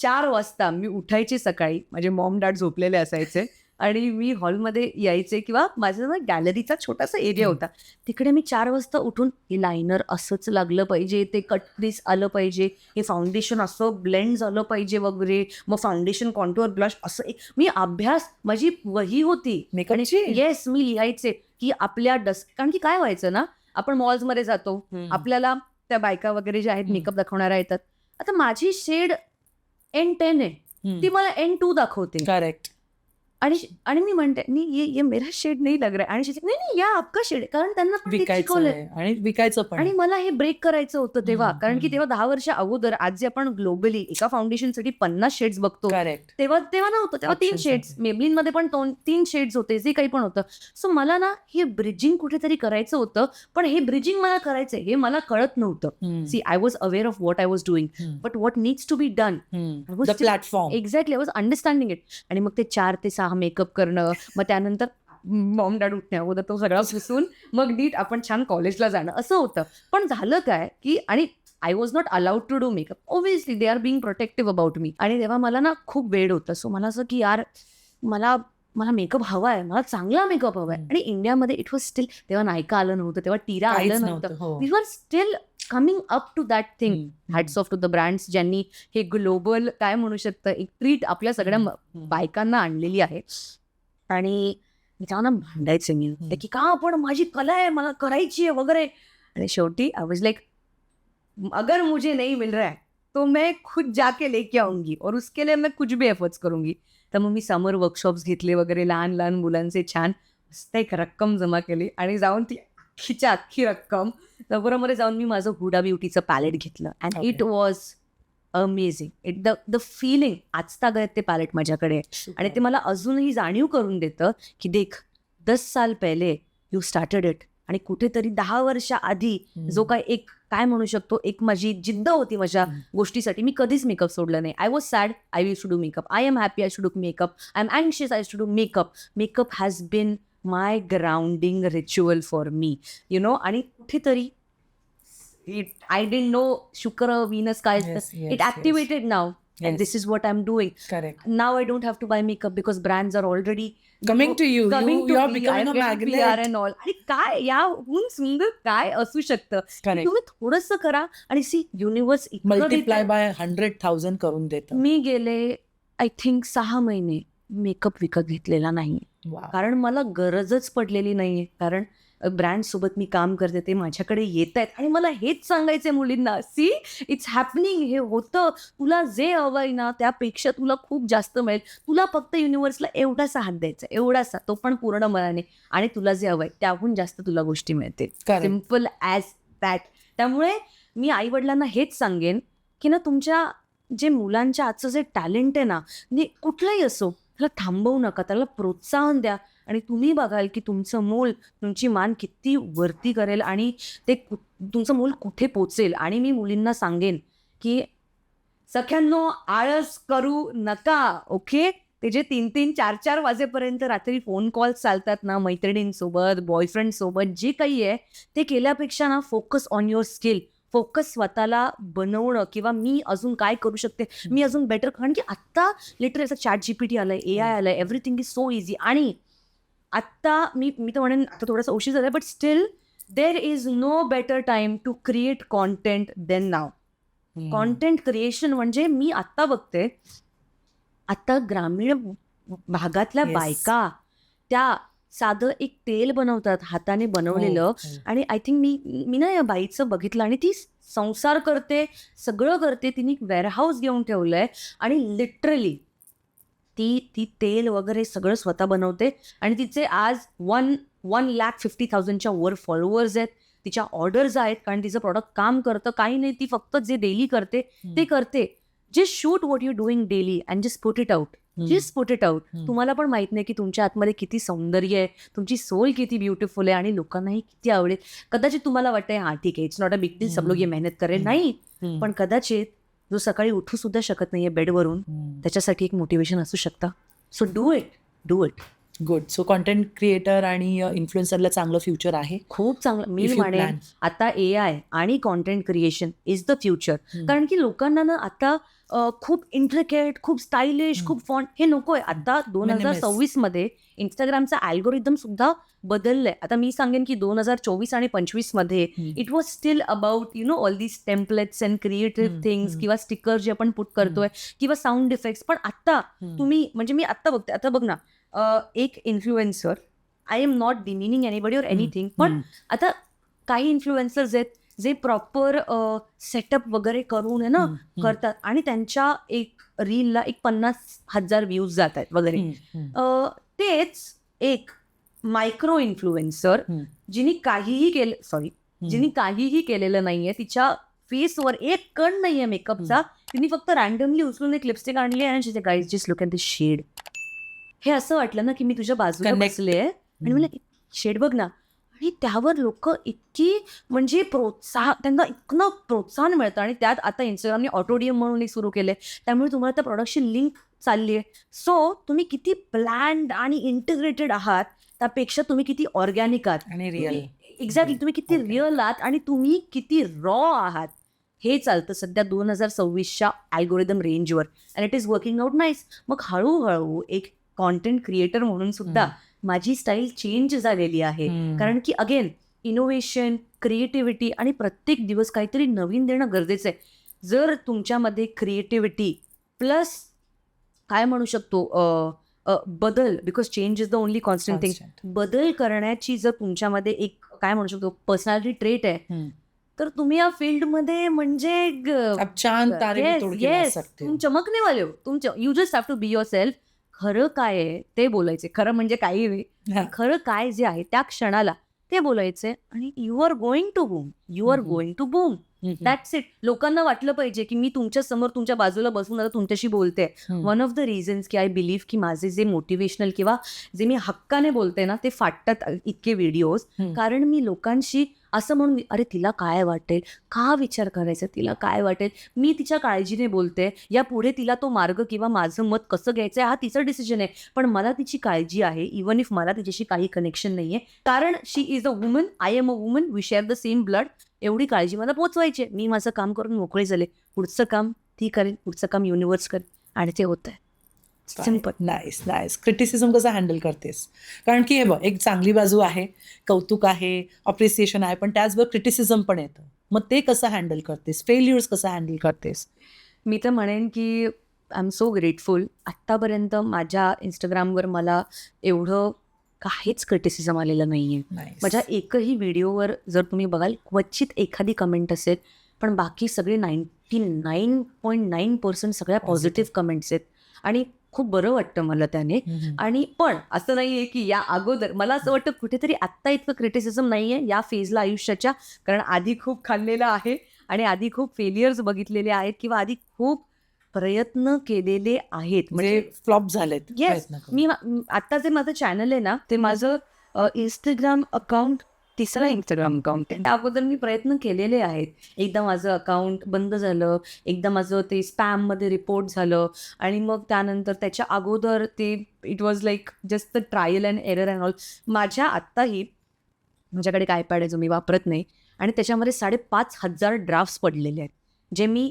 4 वाजता मी उठायचे सकाळी, माझे मॉम डॅड झोपलेले असायचे आणि मी हॉलमध्ये यायचे, किंवा माझा गॅलरीचा छोटासा एरिया होता, तिकडे मी 4 वाजता उठून हे लायनर असंच लागलं पाहिजे, ते कट क्रीज आलं पाहिजे, हे फाउंडेशन असं ब्लेंड झालं पाहिजे वगैरे, मग फाउंडेशन, कॉन्टूअर, ब्लश, असं मी अभ्यास, माझी वही होती मेकअपची. येस, मी लिहायचे की आपल्या कारण की काय व्हायचं ना, आपण मॉल्समध्ये जातो, आपल्याला त्या बायका वगैरे ज्या आहेत मेकअप दाखवणाऱ्या येतात. आता माझी शेड N10 आहे, ती मला N2 दाखवते. करेक्ट. आणि मी म्हणते, ये मेरा शेड नाही लग रहा है. आणि नाही नाही, या आपका शेड, कारण त्यांना पण ते शिकवलंय. विकायचं आणि विकायचं पण. आणि मला हे ब्रेक करायचं होतं तेव्हा, कारण की तेव्हा 10 वर्ष अगोदर, आज जे आपण ग्लोबली एका फाउंडेशनसाठी 50 शेड्स बघतो, करेक्ट. तेव्हा नव्हतं. तेव्हा 3 शेड्स, मेबलिनमध्ये पण 3 शेड्स होते, जे काही पण होतं. सो मला ना हे ब्रिजिंग कुठेतरी करायचं होतं, पण हे ब्रिजिंग मला करायचंय हे मला कळत नव्हतं. See, I was aware of what I was doing, but what needs to be done, platform. Exactly, I was understanding it. आणि मग ते 4 ते 6 मेकअप करणं, मग त्यानंतर मॉम डॅड उठण्या अगोदर तो सगळा पुसून मग नीट आपण छान कॉलेजला जाणं, असं होतं. पण झालं काय की, आणि I was not allowed to do makeup, obviously they are being protective about me. आणि तेव्हा मला ना खूप वेळ होतं. सो मला असं की यार, मला मेकअप हवा आहे, मला चांगला मेकअप हवा आहे. आणि इंडियामध्ये इट वॉज स्टील, तेव्हा नायका आलं नव्हतं, तेव्हा टीरा आलं नव्हतं. We were still coming up to that thing. Hats off to the brands ज्यांनी हे ग्लोबल, काय म्हणू शकतं, एक ट्रीट आपल्या सगळ्या बायकांना आणलेली आहे. आणि मी तेव्हा ना भांडायचे मी की, का आपण, माझी कला आहे, मला करायची आहे वगैरे. आणि शेवटी आय वॉज लाईक, अगर मुझे नहीं मिल रहा है तो मैं खुद जाके लेके आऊंगी और उसके लिए मैं कुछ भी एफर्ट्स करूंगी. तर मग मी समर वर्कशॉप्स घेतले वगैरे, लहान मुलांचे, छान मस्त एक रक्कम जमा केली आणि जाऊन ती अख्खी रक्कम नवरामध्ये जाऊन मी माझं हुडा ब्युटीचं पॅलेट घेतलं. And it was amazing. The feeling आजतागत ते पॅलेट माझ्याकडे आहे. आणि ते मला अजूनही जाणीव करून देतं की देख, 10 साल पहिले यू स्टार्टेड इट. आणि कुठेतरी 10 वर्ष आधी जो काय एक, काय म्हणू शकतो, एक माझी जिद्द होती माझ्या गोष्टीसाठी, मी कधीच मेकअप सोडलं नाही. I was sad, I use to do makeup. I am happy, I should do makeup. I am अँशियस, I should do makeup. Makeup has been my grounding ritual for me, you know. आणि कुठेतरी I didn't know Shukra, Venus, काय it activated now. And this is what I'm doing. Correct. Now I don't have to buy makeup because brands are already coming to you. You are me. becoming a magnet. PR and all. आणि काय याहून सुंदर काय असू शकतं. तुम्ही थोडंसं करा आणि सी, युनिव्हर्स मल्टिप्लाय बाय 100,000 करून देतं. मी गेले आय थिंक 6 महिने मेकअप विकत घेतलेला नाही, कारण मला गरजच पडलेली नाहीये. कारण ब्रँड सोबत मी काम करते, ते माझ्याकडे येत आहेत आणि मला हेच सांगायचंय मुलींना, सी, इट्स हॅपनिंग. हे होतं. तुला जे हवंय ना त्यापेक्षा तुला खूप जास्त मिळेल. तुला फक्त युनिव्हर्सला एवढासा हात द्यायचा, एवढासा, तो पण पूर्ण मनाने, आणि तुला जे हवंय त्याहून जास्त तुला गोष्टी मिळतील. Simple as that. त्यामुळे मी आईवडिलांना हेच सांगेन की ना, तुमच्या जे मुलांच्या आजचं जे टॅलेंट आहे ना, कुठलंही असो, त्याला थांबवू नका, त्याला प्रोत्साहन द्या. आणि तुम्ही बघाल की तुमचं मूल तुमची मान किती वरती करेल आणि ते तुमचं मूल कुठे पोचेल. आणि मी मुलींना सांगेन की सख्यांनो, आळस करू नका. ओके, ते जे 3-3, 4-4 वाजेपर्यंत रात्री फोन कॉल्स चालतात ना, मैत्रिणींसोबत, बॉयफ्रेंडसोबत, जे काही आहे ते केल्यापेक्षा ना, focus on your skill. Focus स्वतःला बनवणं, किंवा मी अजून काय करू शकते, मी अजून बेटर. कारण की आत्ता लिटरली असं ChatGPT आलंय, AI आलंय, एव्हरीथिंग इज सो इझी. आणि आत्ता मी तर म्हणेन, आता थोडासा उशीर झालाय, but still there is no better time to create content than now. Content creation म्हणजे मी आत्ता बघते, आत्ता ग्रामीण भागातल्या बायका त्या साधं एक तेल बनवतात, हाताने बनवलेलं. आणि आय थिंक मी ना या बाईचं बघितलं, आणि ती संसार करते, सगळं करते. तिने वेअरहाऊस घेऊन ठेवलंय आणि लिटरली ती तेल वगैरे सगळं स्वतः बनवते आणि तिचे आज 1,50,000च्या वर फॉलोअर्स आहेत. तिच्या ऑर्डर्स आहेत कारण तिचं प्रॉडक्ट काम करतं. काही नाही, ती फक्त जे डेली करते ते करते. Just shoot what you doing daily and just put it out. Just put it out. तुम्हाला पण माहित नाही की तुमच्या आतमध्ये किती सौंदर्य आहे, तुमची सोल किती ब्युटिफुल आहे आणि लोकांनाही किती आवडेल. कदाचित तुम्हाला वाटतंय हा ठीक आहे, it's not a big deal, सब लोग ये मेहनत करेल. नाही, पण कदाचित जो सकाळी उठू सुद्धा शकत नाहीये बेडवरून, त्याच्यासाठी एक मोटिवेशन असू शकता. So do it. Good. So content creator आणि इन्फ्लुएन्सरला चांगलं फ्युचर आहे. खूप चांगलं. मी If you म्हणेन plan. आता AI आणि content creation is the future. कारण की लोकांना ना आता खूप इंट्रिकेट, खूप स्टायलिश, खूप फॉन्ट हे नकोय. आता 2026 मध्ये इंस्टाग्रामचा अल्गोरिदम सुद्धा बदललंय. आता मी सांगेन की 2024 आणि 25 मध्ये it was steel about all these templates and creative things किंवा स्टिकर जे आपण पुट करतोय किंवा साऊंड इफेक्ट्स. पण आता तुम्ही म्हणजे मी आता बघते, आता बघ ना, एक influencer, I am not demeaning anybody or anything, पण आता काही इन्फ्लुएन्सर्स आहेत जे प्रॉपर सेटअप वगैरे करून आहे ना करतात आणि त्यांच्या एक रीलला 50,000 व्ह्यूज जात आहेत वगैरे. तेच एक मायक्रो इन्फ्लुएन्सर जिने काहीही केलेलं नाहीये, तिच्या फेसवर एक कण नाहीये मेकअपचा, तिने फक्त रॅन्डमली उचलून एक लिपस्टिक आणली आणि guys just look at this shade. हे असं वाटलं ना की मी तुझ्या बाजूला बसले आणि मला शेड बघ ना, आणि त्यावर लोक इतकी म्हणजे त्यांना इतकं प्रोत्साहन मिळतं. आणि त्यात आता इंस्टाग्रामने ऑटोडियम म्हणून एक सुरू केलंय, त्यामुळे तुम्हाला त्या प्रॉडक्टची लिंक चालली आहे. सो तुम्ही किती प्लॅन्ड आणि इंटिग्रेटेड आहात त्यापेक्षा तुम्ही किती ऑर्गॅनिक आहात आणि रिअल. एक्झॅक्टली, तुम्ही किती रिअल आहात आणि तुम्ही किती रॉ आहात हे चालतं सध्या 2026च्या अल्गोरिदम रेंजवर. And it is working out nice. मग हळूहळू एक कॉन्टेंट क्रिएटर म्हणून सुद्धा माझी स्टाईल चेंज झालेली आहे. कारण की अगेन इनोव्हेशन, क्रिएटिव्हिटी आणि प्रत्येक दिवस काहीतरी नवीन देणं गरजेचं आहे. जर तुमच्यामध्ये क्रिएटिव्हिटी प्लस काय म्हणू शकतो बदल, because change is the only constant thing, बदल करण्याची जर तुमच्यामध्ये एक काय म्हणू शकतो पर्सनॅलिटी ट्रेट आहे, तर तुम्ही या फील्डमध्ये म्हणजे तुम चमकने वाले हो. You just have to be your self. खरं काय आहे ते बोलायचे. खरं म्हणजे काही नाही, खरं काय जे आहे त्या क्षणाला ते बोलायचे आणि you are going to boom. That's it. लोकांना वाटलं पाहिजे की मी तुमच्या समोर तुमच्या बाजूला बसून आता तुमच्याशी बोलते. वन ऑफ द रिझन्स की आय बिलीव्ह की माझे जे मोटिवेशनल किंवा जे मी हक्काने बोलते ना ते फाटतात इतके व्हिडिओज, कारण मी लोकांशी असं म्हणून अरे तिला काय वाटेल, का विचार करायचा, तिला काय वाटेल, मी तिच्या काळजीने बोलते, या पुढे तिला तो मार्ग किंवा माझं मत कसं घ्यायचं आहे हा तिचं डिसिजन आहे, पण मला तिची काळजी आहे इवन इफ मला तिच्याशी काही कनेक्शन नाहीये, कारण she is a woman, I am a woman, we share the same blood. एवढी काळजी मला पोचवायची. मी माझं काम करून मोकळे झाले, पुढचं काम ती करेल, पुढचं काम युनिव्हर्स करेल आणि ते होत आहे. सिंपल. नाईस. क्रिटिसिझम कसं हँडल करतेस? कारण की हे बघ, एक चांगली बाजू आहे, कौतुक आहे, अप्रिसिएशन आहे, पण त्याचबरोबर क्रिटिसिझम पण येतं. मग ते कसं हँडल करतेस? फेल्युअर्स कसं हँडल करतेस? मी तर म्हणेन की आय एम सो ग्रेटफुल. आत्तापर्यंत माझ्या इंस्टाग्रामवर मला एवढं काहीच क्रिटिसिझम आलेलं नाहीये. माझ्या एकही व्हिडिओवर जर तुम्ही बघाल क्वचित एखादी कमेंट असेल, पण बाकी सगळे 99.9% सगळ्या पॉझिटिव्ह कमेंट्स आहेत आणि खूप बरं वाटतं मला त्याने. आणि पण असं नाहीये की या अगोदर मला असं वाटतं कुठेतरी आत्ता इतकं क्रिटिसिझम नाहीये या फेजला आयुष्याच्या, कारण आधी खूप खाल्लेलं आहे आणि आधी खूप फेलियर्स बघितलेले आहेत किंवा आधी खूप प्रयत्न केलेले आहेत, म्हणजे फ्लॉप झालेत. येस. मी आता जे माझं चॅनल आहे ना ते माझं इंस्टाग्राम अकाउंट तिसरा इंस्टाग्राम अकाउंट आहे. त्या अगोदर मी प्रयत्न केलेले आहेत. एकदा माझं अकाउंट बंद झालं, एकदा माझं ते स्पॅममध्ये रिपोर्ट झालं आणि मग त्यानंतर त्याच्या अगोदर ते it was like just the trial and error and all. माझ्या आत्ताही माझ्याकडे एक आयपॅड आहे जो मी वापरत नाही आणि त्याच्यामध्ये 5,500 ड्राफ्ट्स पडलेले आहेत जे मी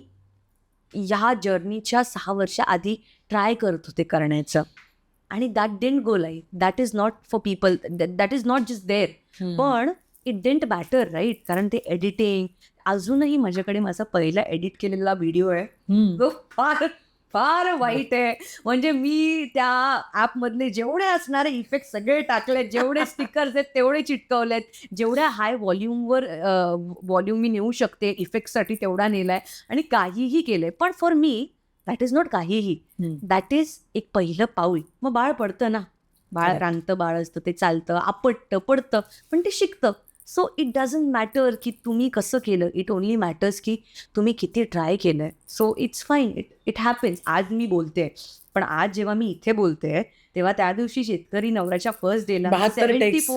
ह्या जर्नीच्या 6 वर्षाआधी ट्राय करत होते करण्याचं. आणि that didn't go live. That is not for people, that is not just there. पण इट डिडंट मॅटर राईट, कारण ते एडिटिंग, अजूनही माझ्याकडे माझा पहिला एडिट केलेला व्हिडिओ आहे तो फार फार वाईट आहे. म्हणजे मी त्या ॲपमधले जेवढे असणारे इफेक्ट सगळे टाकलेत, जेवढे स्टिकर्स आहेत तेवढे चिटकवलेत, जेवढ्या हाय व्हॉल्यूमवर व्हॉल्यूम मी नेऊ शकते इफेक्टसाठी तेवढा नेलाय आणि काहीही केलंय. पण for me that is not काहीही. दॅट इज एक पहिलं पाऊल. मग बाळ पडतं ना, बाळ Correct. रांगतं, बाळ असतं, ते चालतं, आपटतं, पडतं, पण ते शिकतं. सो इट डझंट मॅटर की तुम्ही कसं केलं, इट ओनली मॅटर्स की तुम्ही किती ट्राय केलंय. So it's fine, it happens. आज मी बोलते, पण आज जेव्हा मी इथे बोलते तेव्हा त्या दिवशी शेतकरी नवऱ्याच्या फर्स्ट डेला 72 takes.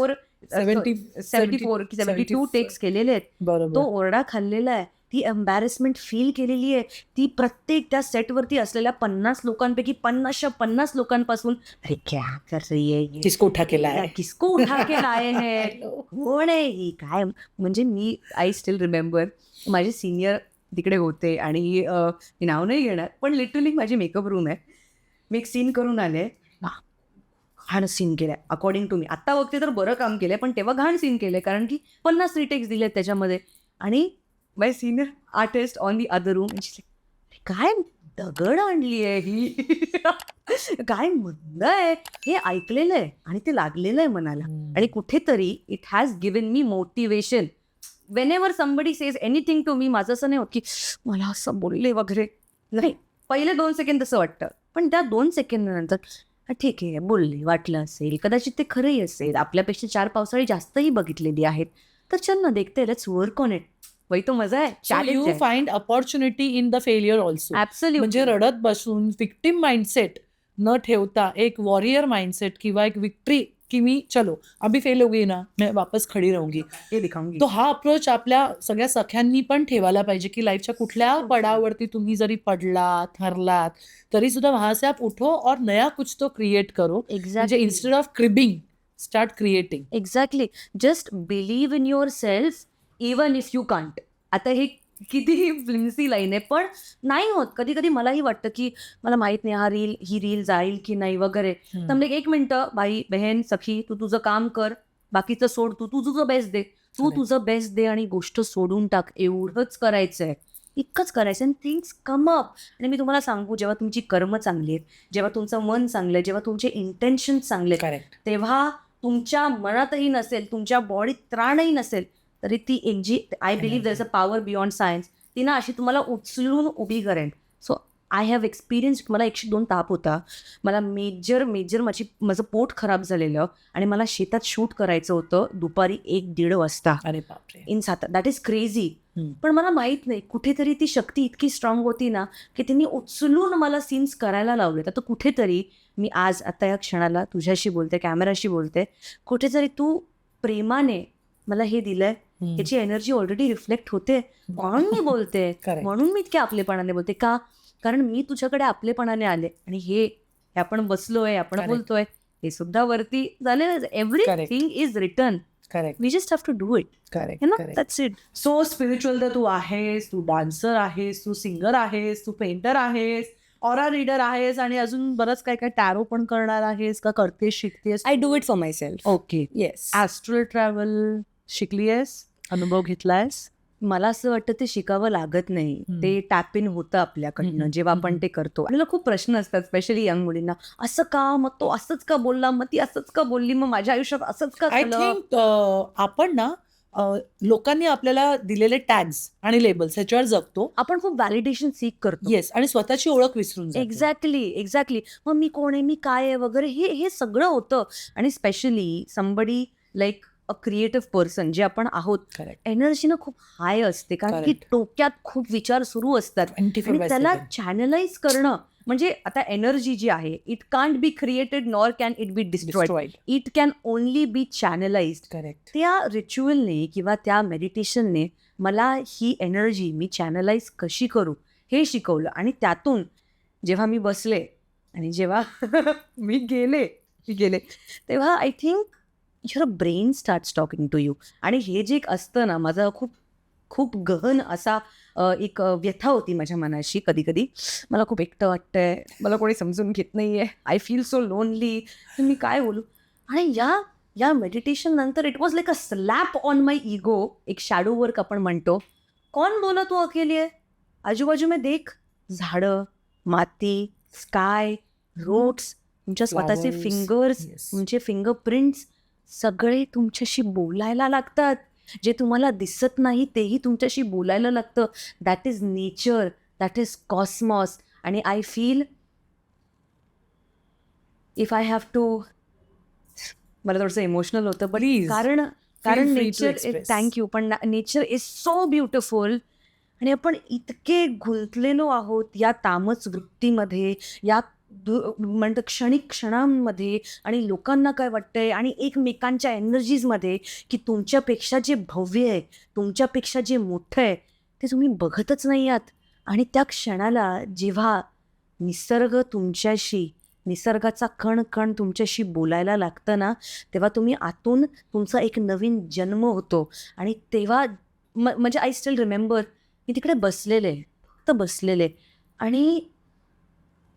74 की 72 टेक्स केलेले आहेत. तो बरोबर. ओरडा खाल्लेला आहे, ती एम्बॅरेसमेंट फील केलेली आहे. ती प्रत्येक त्या सेटवरती असलेल्या 50 लोकांपैकी 50 लोकांपासून अरे क्या कर रही है ये? किसको उठा के लाया? किसको उठा के लाए हैं? कोण आहे ही? काय म्हणजे मी आय स्टील रिमेंबर माझे सिनियर तिकडे होते आणि मी नाव नाही घेणार, पण लिटरली माझी मेकअप रूम आहे. मी एक सीन करून आले, घाण सीन केलाय अकॉर्डिंग टू मी. आत्ता बघते तर बरं काम केलंय, पण तेव्हा घाण सीन केलंय कारण की 50 रिटेक्स दिलेत त्याच्यामध्ये. आणि my senior artist on the other room काय दगड आणली आहे ही काय म्हणलंय हे ऐकलेलं आहे आणि ते लागलेलं आहे मनाला. आणि कुठेतरी it has given me motivation. Whenever somebody says anything to me, माझं असं नाही होत की मला असं बोलले वगैरे नाही. पहिले 2 सेकंद तसं वाटतं, पण त्या 2 सेकंदानंतर ठीक आहे बोलले, वाटलं असेल, कदाचित ते खरंही असेल, आपल्यापेक्षा 4 पावसाळी जास्तही बघितलेली आहेत, तर चल ना देखते, लेट्स वर्क ऑन इट. वही तो मजा आहे, So you challenge find opportunity in the failure also. Absolutely. म्हणजे रडत बसून विक्टिम माइंडसेट न ठेवता एक वॉरियर माइंडसेट किंवा एक विक्ट्री की मी चलो अभी फेल हो गई ना मैं वापस खडी राहूंगी, हे दिखाऊंगी. तो हा अप्रोच आपल्या सगळ्या सख्यांनी पण ठेवायला पाहिजे की लाईफच्या कुठल्या पडावरती तुम्ही जरी पडलात हरलात तरी सुद्धा वहां से आप उठो और नया कुछ तो क्रिएट करो. म्हणजे exactly. Instead of cribbing start creating. Exactly. Just believe in your self even if you can't. आता हे कितीही फ्लिम्सी लाईन आहे, पण नाही होत. कधी कधी मलाही वाटतं की मला माहित नाही ही रील जाईल की नाही वगैरे. तर म्हणजे 1 मिनिटं भाई बहन सखी, तू तुझं काम कर, बाकीचं सोड, तू तुझं बेस्ट दे, तू Correct. तुझं बेस्ट दे आणि गोष्ट सोडून टाक. एवढंच करायचं आहे, इतकंच करायचं आणि थिंग्स कम अप. आणि मी तुम्हाला सांगू, जेव्हा तुमची कर्म चांगली आहेत, जेव्हा तुमचं मन चांगलं आहे, जेव्हा तुमचे इंटेन्शन चांगले आहेत, करेक्ट. तेव्हा तुमच्या मनातही नसेल, तुमच्या बॉडीत त्राणही नसेल, तरी ती एक जी I believe there is a power beyond science, ती ना अशी तुम्हाला उचलून उभी करेन. So I have experience. मला 102 ताप होता, मला मेजर माझं पोट खराब झालेलं आणि मला शेतात शूट करायचं होतं दुपारी 1-1:30 वाजता अरे बापरे. In Satara. That is crazy. हम्म. पण मला माहीत नाही, कुठेतरी ती शक्ती इतकी स्ट्रॉंग होती ना की त्यांनी उचलून मला सीन्स करायला लावलेत. आता कुठेतरी मी आज आता या क्षणाला तुझ्याशी बोलते, कॅमेराशी बोलते, कुठेतरी तू प्रेमाने मला हे दिलंय, याची एनर्जी ऑलरेडी रिफ्लेक्ट होते म्हणून मी बोलते. Correct. म्हणून मी इतक्या आपलेपणाने बोलते. का? कारण मी तुझ्याकडे आपलेपणाने आले आणि हे आपण बसलोय, आपण Correct. बोलतोय, हे सुद्धा वरती झालेलं. Everything is return. Correct. We just have to do it. Correct. You know, correct. That's it. So spiritual तर तू आहेस, तू डान्सर आहेस, तू सिंगर आहेस, तू पेंटर आहेस, ऑरा रीडर आहेस आणि अजून बरंच काय काय टॅरो पण करणार आहेस का? करतेस, शिकतेस? I do it for myself. Okay. Yes. Astral travel शिकलीयस, अनुभव घेतलायस? मला असं वाटतं ते शिकावं लागत नाही. हम्म. ते टॅप इन होतं आपल्याकडनं हम्म. जेव्हा आपण हम्म. ते करतो. आणि खूप प्रश्न असतात, स्पेशली यंग मुलींना. असं का? मग तो असंच का बोलला? मग ती असंच का बोलली? मग माझ्या आयुष्यात असंच का आय झालं? थिंक आपण ना लोकांनी आपल्याला दिलेले टॅग्स आणि लेबल्स ह्याच्यावर जगतो. आपण खूप व्हॅलिडेशन सीक करतो. येस. आणि स्वतःची ओळख विसरून जातो. एक्झॅक्टली. मग मी कोण आहे, मी काय आहे वगैरे, हे सगळं होतं. आणि specially somebody like a creative person जे आपण आहोत, करेक्ट. एनर्जी ना खूप हाय असते कारण की Correct. डोक्यात खूप विचार सुरू असतात 24 आणि by त्याला 7. चॅनलाइज करणं म्हणजे आता एनर्जी जी आहे, it can't be created nor can it be destroyed. Destroyed. It can only be channelized. Correct. त्या रिच्युअलने किंवा त्या मेडिटेशनने मला ही एनर्जी मी चॅनलाइज कशी करू हे शिकवलं. आणि त्यातून जेव्हा मी बसले आणि जेव्हा मी गेले तेव्हा I think your brain starts talking to you. आणि हे जे एक असतं ना, माझा खूप गहन असा एक व्यथा होती माझ्या मनाशी. कधी कधी मला खूप एकटं वाटतंय, मला कोणी समजून घेत नाहीये, आय फील सो लोनली, मी काय बोलू. आणि या मेडिटेशन नंतर it was like a slap on my ego. एक शॅडो वर्क आपण म्हणतो. कौन बोला तू अकेली आहे? आजूबाजू में देख, झाडं, माती, स्काय, रोड्स, तुमच्या स्वतःचे Flowers. Fingers, Yes. तुमचे फिंगरप्रिंट्स सगळे तुमच्याशी बोलायला लागतात. जे तुम्हाला दिसत नाही तेही तुमच्याशी बोलायला लागतं. That is nature, that is cosmos. आणि I feel if I have to, मला थोडंसं इमोशनल होतं बट Please. कारण free to nature express. Thank you, पण नेचर इज सो ब्युटिफुल आणि आपण इतके गुंतलेलो आहोत या तामस वृत्तीमध्ये, या म्हणतं क्षणांमध्ये, आणि लोकांना काय वाटतंय आणि एकमेकांच्या एनर्जीजमध्ये, की तुमच्यापेक्षा जे भव्य आहे, तुमच्यापेक्षा जे मोठं आहे ते तुम्ही बघतच नाही आहात. आणि त्या क्षणाला जेव्हा निसर्ग तुमच्याशी, निसर्गाचा कण कण तुमच्याशी बोलायला लागतं ना, तेव्हा तुम्ही आतून तुमचा एक नवीन जन्म होतो. आणि तेव्हा म्हणजे आय स्टील रिमेंबर, मी तिकडे बसलेले, फक्त बसलेले. आणि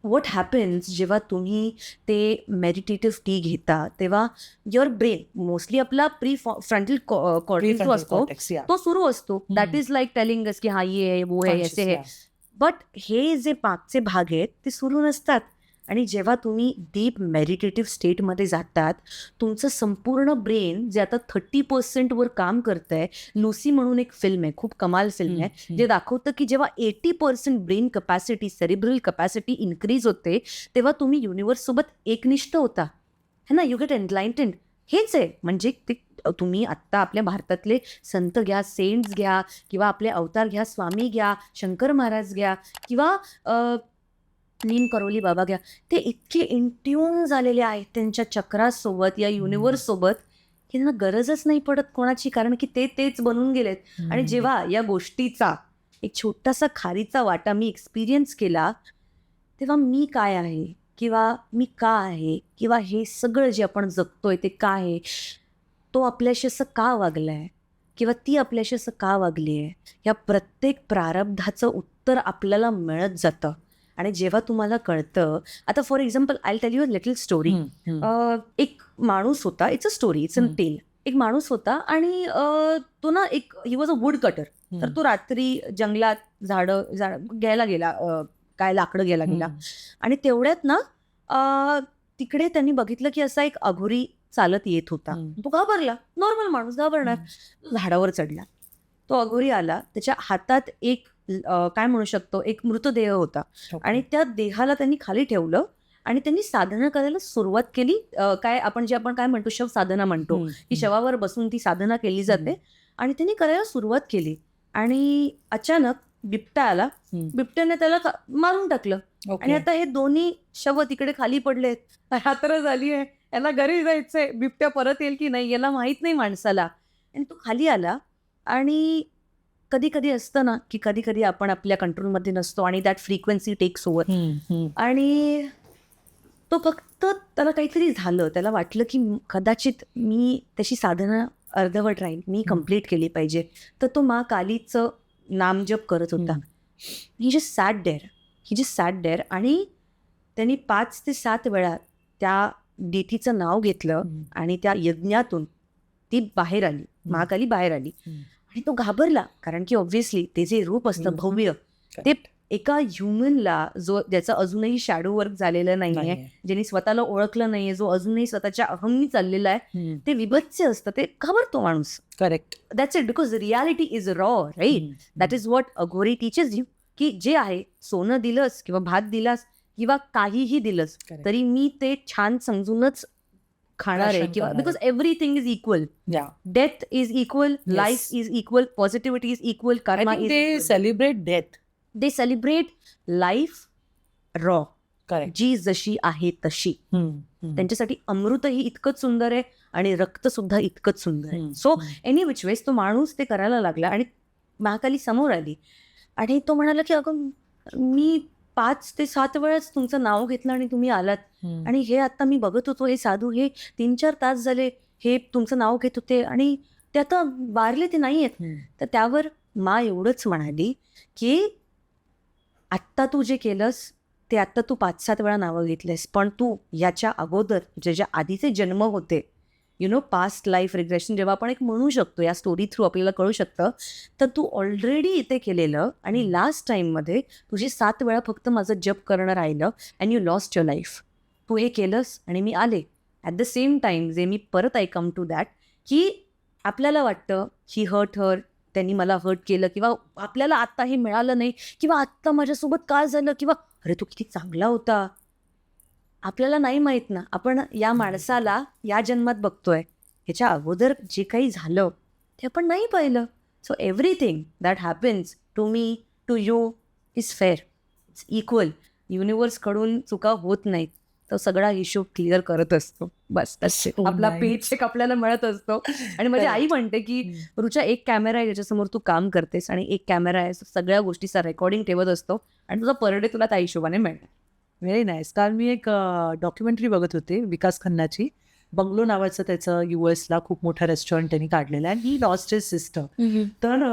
व्हॉट हॅपन्स जेव्हा तुम्ही ते मेडिटेटिव्ह टी घेता, तेव्हा युअर ब्रेन, मोस्टली आपला फ्रंटल कॉर्टेक्स जो Prefrontal असतो cortex, yeah. तो सुरू असतो. That is like telling us की हा ये है, वो है, Conscious, ऐसे है. yeah. बट हे जे मागचे भाग आहेत ते सुरू नसतात. आणि जेव्हा तुम्ही डीप मेडिटेटिव्ह स्टेटमध्ये जातात, तुमचं संपूर्ण ब्रेन जे आता 30% वर काम करतं आहे, लुसी म्हणून एक फिल्म आहे, खूप कमाल फिल्म आहे, जे दाखवतं की जेव्हा 80% brain capacity, cerebral capacity increase होते, तेव्हा तुम्ही युनिवर्ससोबत एकनिष्ठ होता, है ना, यू गेट एनलाइटेंड. हेच आहे म्हणजे ते. तुम्ही आत्ता आपल्या भारतातले संत घ्या, सेंट्स घ्या, किंवा आपले अवतार घ्या, स्वामी घ्या, शंकर महाराज घ्या, किंवा नीम करोली बाबा घ्या, ते इतके इंट्यून झालेले आहेत त्यांच्या चक्रासोबत, या युनिवर्ससोबत, की त्यांना गरजच नाही पडत कोणाची, कारण की ते तेच बनून गेलेत. आणि जेव्हा या गोष्टीचा एक छोटासा खारीचा वाटा मी एक्सपिरियन्स केला, तेव्हा मी काय आहे, किंवा मी का आहे, किंवा हे सगळं जे आपण जगतोय ते का आहे, तो आपल्याशी असं का वागला आहे, किंवा ती आपल्याशी असं का वागली आहे, या प्रत्येक प्रारब्धाचं उत्तर आपल्याला मिळत जातं. आणि जेव्हा तुम्हाला कळतं, आता for example I tell you a little story. एक माणूस होता, it's a story, it's a tale. एक माणूस होता आणि तो ना एक, he was a woodcutter. तर तो रात्री जंगलात झाडं घ्यायला गेला, काय लाकडं घ्यायला गेला. आणि तेवढ्यात ना तिकडे त्यांनी बघितलं की असा एक अघोरी चालत येत होता. तो घाबरला, नॉर्मल माणूस घाबरणार. झाडावर चढला, तो अघोरी आला, त्याच्या हातात एक काय म्हणू शकतो, एक मृतदेह होता. आणि त्या देहाला त्यांनी खाली ठेवलं आणि त्यांनी साधना करायला सुरुवात केली. काय आपण काय म्हणतो, शव साधना म्हणतो, की शवावर बसून ती साधना केली जाते. आणि त्यांनी करायला सुरुवात केली आणि अचानक बिबट्या आला. बिबट्याने त्याला मारून टाकलं. आणि आता हे दोन्ही शव तिकडे खाली पडलेत. रात्र झाली आहे, याला घरी जायचंय, बिबट्या परत येईल की नाही याला माहित नाही माणसाला. आणि तो खाली आला. आणि कधी कधी असतं ना, की कधी कधी आपण आपल्या कंट्रोलमध्ये नसतो आणि दॅट फ्रिक्वेन्सी टेक्स ओव्हर. आणि तो फक्त, त्याला काहीतरी झालं, त्याला वाटलं की कदाचित मी त्याची साधना अर्धवट राहील, मी कंप्लीट केली पाहिजे. तर तो मा कालीचं नामजप करत होता. ही जस्ट सॅट देअर. आणि त्यांनी 5 ते 7 वेळा त्या देठीचं नाव घेतलं आणि त्या यज्ञातून ती बाहेर आली, महाकाली बाहेर आली. आणि तो घाबरला, कारण की ऑब्व्हियसली ते जे रूप असतं भव्य, ते एका ह्युमनला, जो ज्याचं अजूनही शॅडो वर्क झालेलं नाहीये, ज्यांनी स्वतःला ओळखलं नाहीये, जो अजूनही स्वतःच्या अहमनी चाललेला आहे, ते विभत्स असतं, ते घाबरतो माणूस. Correct. That's it, because reality is raw, right. That is what Aghori teaches you, की जे आहे, सोनं दिलंस किंवा भात दिलास किंवा काहीही दिलंस तरी मी ते छान समजूनच खाणार आहे, किंवा because everything is equal. Death is equal, life is equal, positivity is equal, karma is. They celebrate death. They celebrate life raw, correct, जी जशी आहे तशी. त्यांच्यासाठी अमृतही इतकंच सुंदर आहे आणि रक्त सुद्धा इतकंच सुंदर आहे. सो एनी विच वेज तो माणूस ते करायला लागला आणि महाकाली समोर आली आणि तो म्हणाला की अगं, मी 5 ते 7 वेळाच तुमचं नाव घेतलं आणि तुम्ही आलात. आणि हे आता मी बघत होतो, हे साधू हे 3-4 तास झाले हे तुमचं नाव घेत होते आणि ते आता वारले, ते नाही आहेत. तर त्यावर मा एवढंच म्हणाली की आत्ता तू जे केलंस ते आत्ता तू 5-7 वेळा नावं घेतलेस, पण तू याच्या अगोदर ज्याच्या आधीचे जन्म होते, पास्ट लाईफ रिग्रेशन जेव्हा आपण एक म्हणू शकतो, या स्टोरी थ्रू आपल्याला कळू शकतं, तर तू ऑलरेडी इथे केलेलं आणि लास्ट टाईममध्ये तुझी 7 वेळा फक्त माझं जप करणं राहिलं and you lost your life. तू हे केलंस आणि मी आले. ॲट द सेम टाईम जे मी परत आय कम टू दॅट, की आपल्याला वाटतं ही हर्ट हर, त्यांनी मला हर्ट केलं, किंवा आपल्याला आत्ता हे मिळालं नाही, किंवा आत्ता माझ्यासोबत काय झालं, किंवा अरे तो किती चांगला होता. आपल्याला नाही माहित ना, आपण या माणसाला या जन्मात बघतोय, ह्याच्या अगोदर जे काही झालं ते आपण नाही पाहिलं. So everything that happens to me, to you is fair, it's equal. युनिवर्सकडून चुका होत नाहीत. तो सगळा हिशोब क्लिअर करत असतो. बस So आपला nice. पेचेक आपल्याला मिळत असतो. आणि माझी आई म्हणते की रुचा, एक कॅमेरा आहे ज्याच्यासमोर तू काम करतेस आणि एक कॅमेरा आहे सगळ्या गोष्टीचा रेकॉर्डिंग ठेवत असतो आणि तुझा पर डे तुला त्या हिशोबाने मिळणार. Very nice. काल मी एक डॉक्युमेंटरी बघत होते विकास खन्नाची. बंगलो नावाचं त्याचं US ला खूप मोठं रेस्टॉरंट त्यांनी काढलेलं आहे. He lost his sister. तर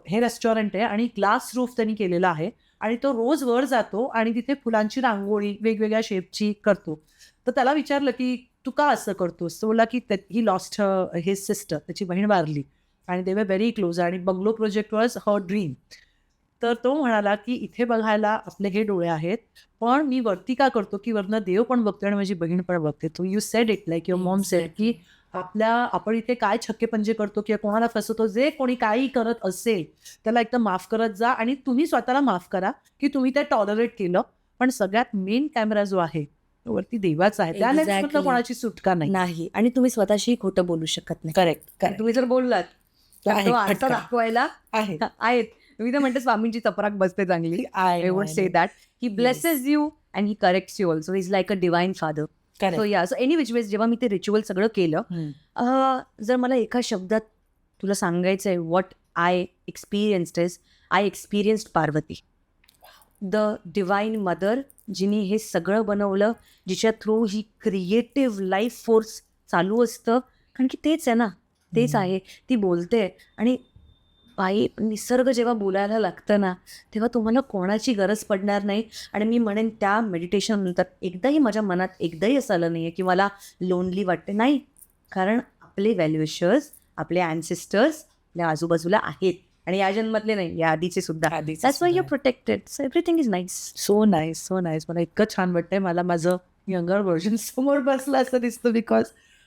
हे रेस्टॉरंट आहे आणि ग्लास रूफ त्यांनी केलेला आहे आणि तो रोज वर जातो आणि तिथे फुलांची रांगोळी वेगवेगळ्या शेपची करतो. तर त्याला विचारलं की तू का असं करतोस? तो बोलला की ही लॉस्ट हिज सिस्टर, त्याची बहीण वारली आणि दे वर व्हेरी क्लोज आणि bungalow project was her dream. तर तो म्हणाला की इथे बघायला आपले हे डोळे आहेत, पण मी वरती का करतो की वरनं देव पण बघतो आणि माझी बहीण पण बघते. तो you sed it like your Maugham sed की आपण इथे काय छक्के पंजे करतो किंवा कोणाला फसवतो, जे कोणी काही करत असेल त्याला एकदम माफ करत जा आणि तुम्ही स्वतःला माफ करा की तुम्ही ते टॉलरेट केलं. पण सगळ्यात मेन कॅमेरा जो आहे तो वरती देवाचा आहे. त्या Exactly. लेन्समधनं कोणाची सुटका नाही. नाही, आणि तुम्ही स्वतःशी खोटं बोलू शकत नाही. करेक्ट आणि तुम्ही जर बोललात तर आहे, तो आरसा फटका. दाखवायला आहे. आहेत. मी तर म्हणते स्वामींची चपराक बसते चांगली. I would say that he blesses you and he corrects you also. Is like a divine father. So या, सो एनी विच वेज जेव्हा मी ते रिच्युअल सगळं केलं, जर मला एका शब्दात तुला सांगायचं आहे what I experienced is, I experienced Parvati, the divine mother, जिने हे सगळं बनवलं, जिच्या थ्रू ही क्रिएटिव्ह लाईफ फोर्स चालू असतं. कारण की तेच आहे ना, तेच आहे. ती बोलते आणि बाई, निसर्ग जेव्हा बोलायला लागतं ना, तेव्हा तुम्हाला कोणाची गरज पडणार नाही. आणि मी म्हणेन त्या मेडिटेशननंतर एकदाही माझ्या मनात एकदाही असं आलं नाही आहे की मला लोनली वाटते. नाही, कारण आपले व्हॅल्युशर्स, आपले ॲन्सेस्टर्स आपल्या आजूबाजूला आहेत आणि या जन्मातले नाही, या आधीचे सुद्धा. That's why you protected. So everything is nice. So nice, so nice. मला इतकं छान वाटतंय. मला माझं यंगर व्हर्जन समोर बसलं असं दिसतं बिकॉज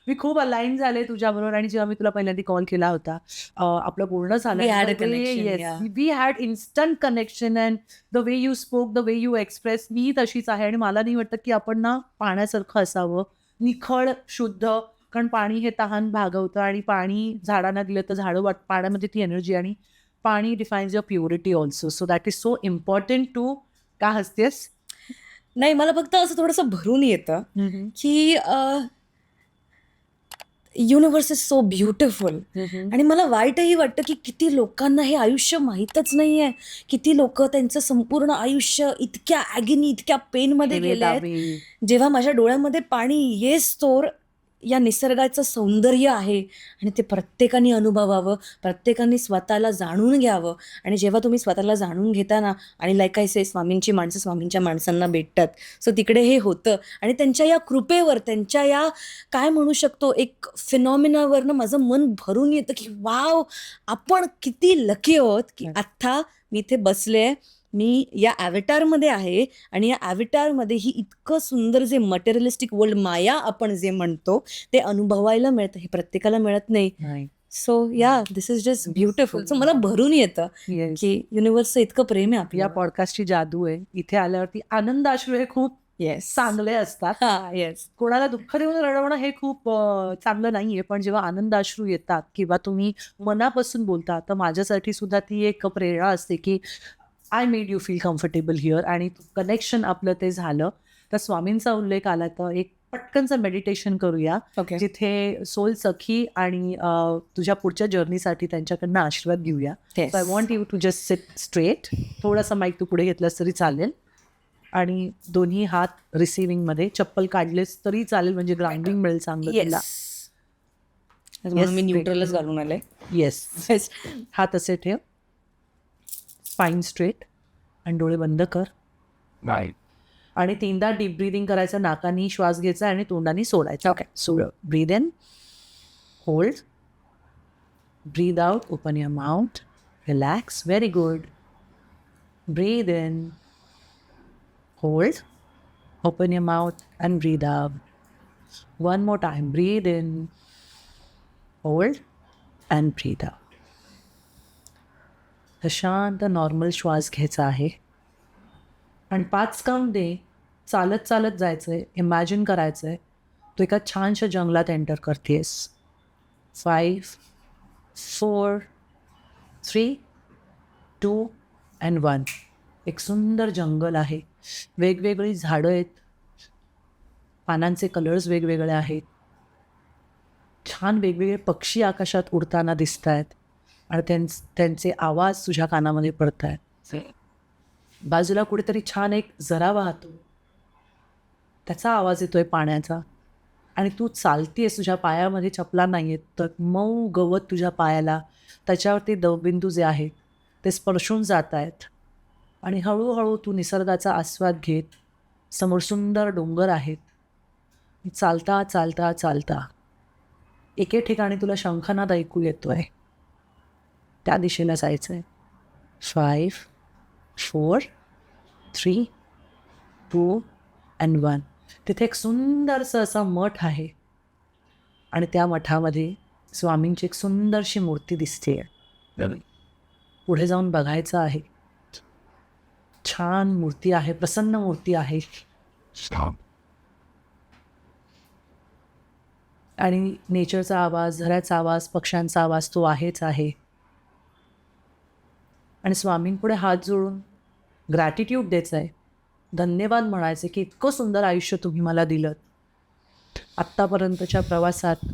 मी खूप अलाईन झाले तुझ्याबरोबर. आणि जेव्हा मी तुला पहिल्यांदा कॉल केला होता, आपलं बोलणं झालं. We had a connection, yeah. We had instant connection and the way you spoke, the way you express, मी तशीच आहे. आणि मला नाही वाटतं की आपण ना पाण्यासारखं असावं, निखळ, शुद्ध. कारण पाणी हे तहान भागवतं आणि पाणी झाडांना दिलं तर झाडं पाण्यामध्ये ती एनर्जी, आणि पाणी defines your purity also. So that is so important too. का हसतेस? नाही, मला फक्त असं थोडंसं भरून येतं की युनिव्हर्स इज सो ब्युटिफुल. आणि मला वाईटही वाटतं की किती लोकांना हे आयुष्य माहीतच नाही आहे. किती लोक त्यांचं संपूर्ण आयुष्य इतक्या ॲगिनी, इतक्या पेनमध्ये गेले आहेत. जेव्हा माझ्या डोळ्यामध्ये पाणी येस तोर या निसर्गाचं सौंदर्य आहे आणि ते प्रत्येकाने अनुभवावं, प्रत्येकाने स्वतःला जाणून घ्यावं. आणि जेव्हा तुम्ही स्वतःला जाणून घेता ना, आणि लाईक आय से, स्वामींची माणसं स्वामींच्या माणसांना भेटतात. सो तिकडे हे होतं. आणि त्यांच्या या कृपेवर, त्यांच्या या काय म्हणू शकतो, एक फिनॉमिनावरनं माझं मन भरून येतं की वाव, आपण किती लकी आहोत की आत्ता मी इथे बसले, मी या ॲव्हेटारमध्ये आहे आणि या ॲव्हेटारमध्ये ही इतकं सुंदर जे मटेरियलिस्टिक वर्ल्ड, माया आपण जे म्हणतो, ते अनुभवायला मिळतं. हे प्रत्येकाला मिळत नाही. सो या, दिस इज जस्ट ब्युटिफुल. सो मला भरून येतं की युनिव्हर्सचं इतकं प्रेम आहे आपल्या. या पॉडकास्टची जादू आहे. इथे आल्यावरती आनंदाश्रू हे खूप चांगले असतात. येस, कोणाला दुःख देऊन रडवणं हे खूप चांगलं नाहीये, पण जेव्हा आनंदाश्रू येतात किंवा तुम्ही मनापासून बोलता, तर माझ्यासाठी सुद्धा ती एक प्रेरणा असते की I made you feel comfortable here. आणि कनेक्शन आपलं ते झालं. तर स्वामींचा उल्लेख आला तर एक पटकनचं मेडिटेशन करूया, जिथे सोल सखी आणि तुझ्या पुढच्या जर्नीसाठी त्यांच्याकडनं आशीर्वाद घेऊया. So I want you to just sit straight. थोडासा माईक तू पुढे घेतलास तरी चालेल आणि दोन्ही हात रिसिव्हिंग मध्ये, चप्पल काढलेस तरी चालेल, म्हणजे ग्राउंडिंग मिळेल चांगलं तुला. मी न्यूट्रलच घालून आले. येस, हात असे ठेव, स्पाईन स्ट्रेट आणि डोळे बंद कर. आणि 3दा डीप ब्रीदिंग करायचं. नाकानी श्वास घ्यायचा आणि तोंडाने सोडायचा. Okay, so breathe in, hold, breathe out, open your mouth, relax. Very good. Breathe in, hold, open your mouth and breathe out. One more time. Breathe in, hold and breathe out. शांत normal श्वास घ्यायचा आहे. आणि 5 count they. चालत चालत जायचं आहे, imagine करायचं आहे तू एका छानशा जंगलात एंटर करतेस. 5, 4, 3, 2 अँड 1. एक सुंदर जंगल आहे. वेगवेगळी झाडं आहेत. पानांचे कलर्स वेगवेगळे आहेत. छान वेगवेगळे पक्षी आकाशात उडताना दिसत आहेत आणि त्यांचे आवाज तुझ्या कानामध्ये पडत आहेत. बाजूला कुठेतरी छान एक झरा वाहतो. त्याचा आवाज येतोय पाण्याचा आणि तू चालतीयस. तुझ्या पायामध्ये चपला नाही आहेत तर मऊ गवत तुझ्या पायाला, त्याच्यावरती दवबिंदू जे आहेत ते स्पर्शून जात आहेत आणि हळूहळू तू निसर्गाचा आस्वाद घेत. समोर सुंदर डोंगर आहेत. चालता चालता चालता एके ठिकाणी तुला शंखनाद ऐकू येतोय. त्या दिशेला जायचं आहे. 5, 4, 3, 2 अँड 1. तिथे एक सुंदरसं असा मठ आहे आणि त्या मठामध्ये स्वामींची एक सुंदरशी मूर्ती दिसते. पुढे जाऊन बघायचं आहे. छान मूर्ती आहे, प्रसन्न मूर्ती आहे. आणि नेचरचा आवाज, झऱ्याचा आवाज, पक्ष्यांचा आवाज तो आहेच आहे. आणि स्वामींपुढे हात जोडून ग्रॅटिट्यूड द्यायचं आहे. धन्यवाद म्हणायचे की इतकं सुंदर आयुष्य तुम्ही मला दिलं. आत्तापर्यंतच्या प्रवासात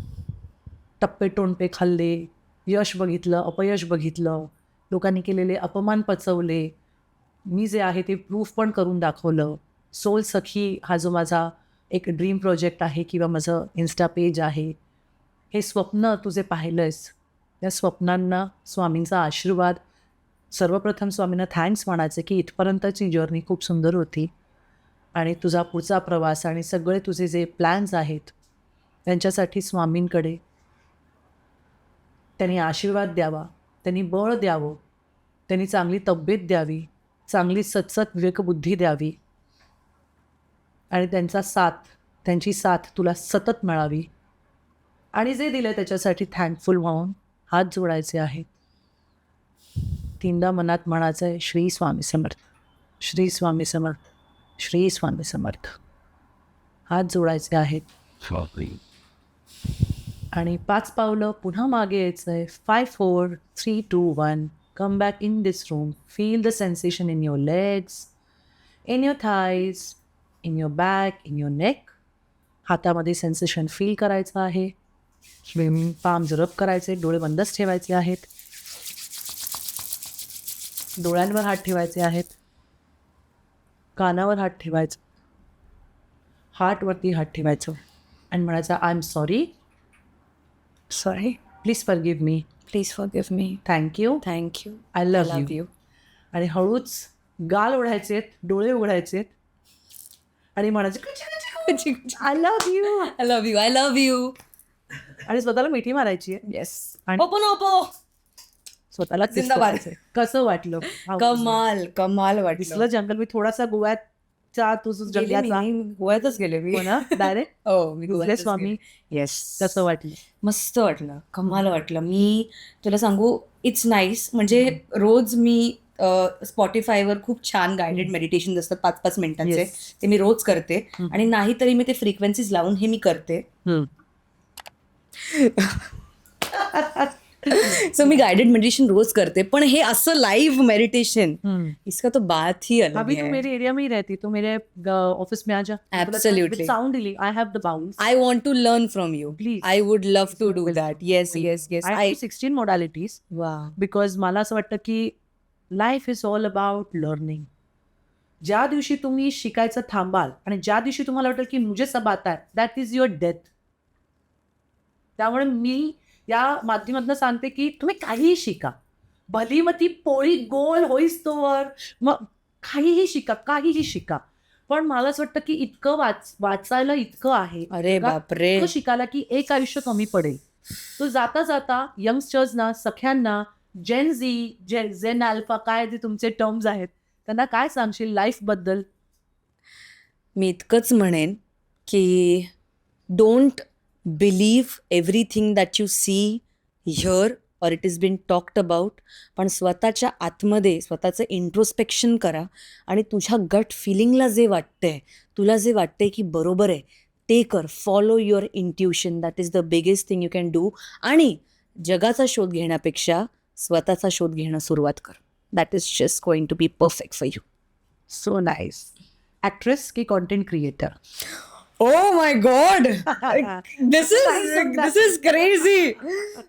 टप्पे-टोणपे खाल्ले, यश बघितलं, अपयश बघितलं, लोकांनी केलेले अपमान पचवले, मी जे आहे ते प्रूफ पण करून दाखवलं. सोल सखी हा जो माझा एक ड्रीम प्रोजेक्ट आहे किंवा माझं इन्स्टा पेज आहे, हे स्वप्न तू जे पाहिलं आहेस त्या स्वप्नांना स्वामींचा आशीर्वाद. सर्वप्रथम स्वामींना थँक्स म्हणायचे की इथपर्यंतची जर्नी खूप सुंदर होती आणि तुझा पुढचा प्रवास आणि सगळे तुझे जे प्लॅन्स आहेत त्यांच्यासाठी स्वामींकडे त्यांनी आशीर्वाद द्यावा, त्यांनी बळ द्यावं, त्यांनी चांगली तब्येत द्यावी, चांगली सतसत विवेकबुद्धी द्यावी आणि त्यांची साथ तुला सतत मिळावी. आणि जे दिलं त्याच्यासाठी थँकफुल म्हणून हात जोडायचे आहेत. 3दा मनात म्हणायचं आहे श्री स्वामी समर्थ, श्री स्वामी समर्थ, श्री स्वामी समर्थ. हात जोडायचे आहेत आणि 5 पावलं पुन्हा मागे यायचं आहे. 5, 4, 3, 2, 1. Come back in this room. Feel the sensation in your legs, in your thighs, in your back, in your neck. हातामध्ये सेन्सेशन फील करायचं आहे. पाम रब करायचे, डोळे बंदच ठेवायचे आहेत. डोळ्यांवर हात ठेवायचे आहेत, कानावर हात ठेवायचं, हार्टवरती हात ठेवायचं आणि म्हणायचं I am sorry, sorry, please forgive me, please forgive me, thank you, thank you, I love you. आणि हळूच गाल ओढायचे, डोळे उघडायचे आणि म्हणायचे I love you, I love you, I love you. आणि स्वतःला मिठी मारायची आहे. येस. आणि ओपो नोपो. स्वतःला जिंदाबाद. कसं वाटलं? कमाल कमाल वाटलं. दिसलं जंगल. मी थोडासा गोव्याचा जंगलाचा गोव्यातच गेले मी. हो ना डायरेक्ट. हो, मी गोव्यातच स्वामी गेले. येस. कसं वाटलं? मस्त वाटलं, कमाल वाटलं. मी तुला सांगू, इट्स नाईस. म्हणजे रोज मी स्पॉटिफायवर खूप छान गायडेड मेडिटेशन असतात 5-5 मिनिटांचे. Yes. ते मी रोज करते आणि नाही तरी मी ते फ्रिक्वेन्सीज लावून हे मी करते. सो मी गाइडेड मेडिटेशन रोज करते, पण हे असं लाइव मेडिटेशन, इसका तो बात ही अलग अभी तो है. मेरे एरिया में ही रहती, तो मेरे ऑफिस में आ जा. Absolutely. साउंड डिली, I have the bounce. I want to learn from you. Please. I would love to do that. Yes, yes, yes. I have 16 modalities Wow. Because मला असं वाटतं की life is all about learning. ज्या दिवशी तुम्ही शिकायचं थांबाल आणि ज्या दिवशी तुम्हाला वाटेल की मुझे सब आता है, दॅट इज युअर डेथ. त्यामुळे मी या माध्यमातून सांगते की तुम्ही काहीही शिका, भली मग ती पोळी गोल होईस तोवर, मग काहीही शिका. पण मला असं वाटतं की इतकं वाचायला इतकं आहे, अरे बापरे. इतकं शिकायला की एक आयुष्य कमी पडेल. तो जाता जाता यंगस्टर्सना, सख्यांना, जेन अल्फा, काय जे तुमचे टर्म्स आहेत, त्यांना काय सांगशील लाईफबद्दल? मी इतकंच म्हणेन की don't believe everything that you see, hear or it is been talked about, पण स्वतःच्या आतमध्ये स्वतःचं इंट्रोस्पेक्शन करा आणि तुझ्या गट फिलिंगला जे वाटतंय, तुला जे वाटतंय की बरोबर आहे ते कर. Follow your intuition. That is the biggest thing you can do. आणि जगाचा शोध घेण्यापेक्षा स्वतःचा शोध घेणं सुरुवात कर. That is just going to be perfect for you. So nice. Actress की content creator? Oh my God! This is crazy.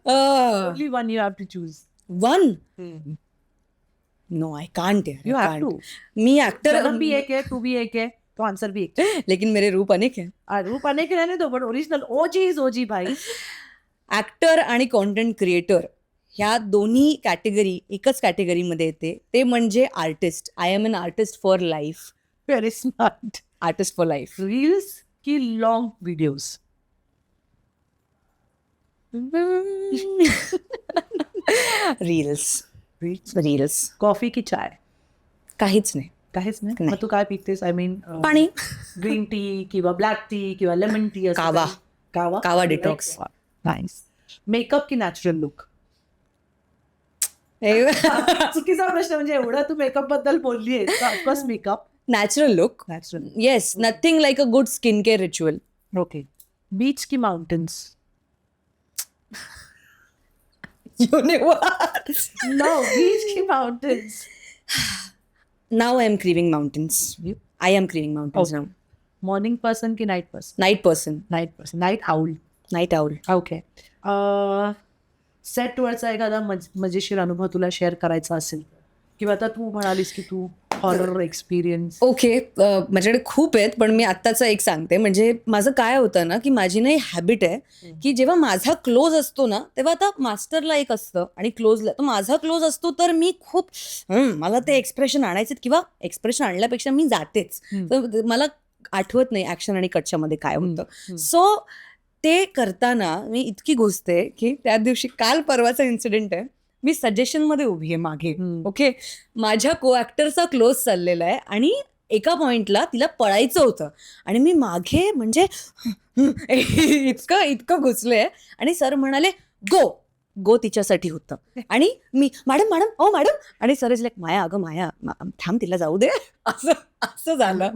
Only one you have to choose. One? No, I can't. यार, You I have can't. to. Me actor जन्म भी एक है, तू भी एक है, तो आंसर भी एक है. लेकिन मेरे रूप अनेक है. रूप अनेक रहने दो, बट ओरिजिनल ओजी इज ओजी भाई. ऍक्टर आणि कॉन्टेंट क्रिएटर ह्या दोन्ही कॅटेगरी एकच कॅटेगरीमध्ये येते. ते म्हणजे artist. I am an artist for life. Very smart. Artist for life. Reels की लॉन्ग वीडियोस? रील्स. कॉफी की चाय? काहीच नाही. काहीच नाही. नाही. मग तू काय पितेस? आय मीन पाणी. ग्रीन टी किंवा ब्लॅक टी किंवा lemon tea? Kahwa. Kahwa detox. Nice. Makeup की नॅचरल लुक? चुकीचा प्रश्न. म्हणजे एवढं तू मेकअप बद्दल बोलली आहे. Of course makeup. Natural look. Natural. Yes. Nothing like a good skin care ritual. Okay. Beach की माउंटेन्स? युनिवर्स. नो, बीच की mountains. Now I am craving mountains. I am craving mountains now. Morning person की night person? Night person. Night person. Night owl. Night owl. Okay. सेटवरचा एखादा मजेशीर अनुभव तुला share करायचा असेल, किंवा आता तू म्हणालीस की तू हॉरर एक्सपिरियन्स. ओके. माझ्याकडे खूप आहेत, पण मी आत्ताचं एक सांगते. म्हणजे माझं काय होतं ना, की माझी ना हॅबिट आहे की जेव्हा माझा क्लोज असतो ना, तेव्हा आता मास्टरला एक असतं आणि क्लोजला, तर माझा क्लोज असतो तर मी खूप मला ते एक्सप्रेशन आणायचे, किंवा एक्सप्रेशन आणल्यापेक्षा मी जातेच. तर मला आठवत नाही ऍक्शन आणि कटच्या मध्ये काय होतं. सो ते करताना मी इतकी घुसते की त्या दिवशी, काल परवाचा इन्सिडेंट आहे, मी सजेशन मध्ये उभी आहे मागे. ओके. माझ्या को ऍक्टरचा क्लोज चाललेला आहे आणि एका पॉइंटला तिला पळायचं होतं आणि मी मागे म्हणजे इतकं घुसले आणि सर म्हणाले गो तिच्यासाठी होतं. आणि मी मॅडम मॅडम, आणि सर इज लाईक माया, अगं माया थांब, तिला जाऊ दे. असं झालं.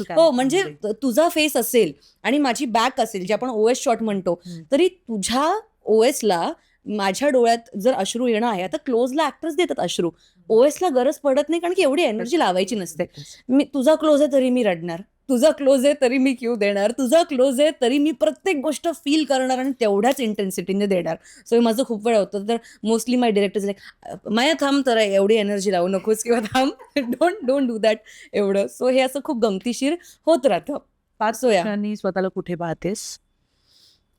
हो, म्हणजे तुझा फेस असेल आणि माझी बॅक असेल, जे आपण ओएस शॉट म्हणतो, तरी तुझ्या ओएसला माझ्या डोळ्यात जर अश्रू येणं आहे, आता क्लोजला ऍक्टर्स देतात अश्रू, ओएसला गरज पडत नाही, कारण की एवढी एनर्जी लावायची नसते. मी तुझा क्लोज आहे तरी मी रडणार, तुझा क्लोज आहे तरी मी क्यू देणार, तुझा क्लोज आहे तरी मी प्रत्येक गोष्ट फील करणार आणि तेवढ्याच इंटेन्सिटीने देणार. सो हे माझं खूप वेळ होतं. तर मोस्टली माय डिरेक्टर्स लाईक माया थांब, तर एवढी एनर्जी लावू नकोस, किंवा थांब, डोंट डू दॅट एवढं. सो हे असं खूप गमतीशीर होत राहतं. 5 वर्षांनी स्वतःला कुठे पाहतेस?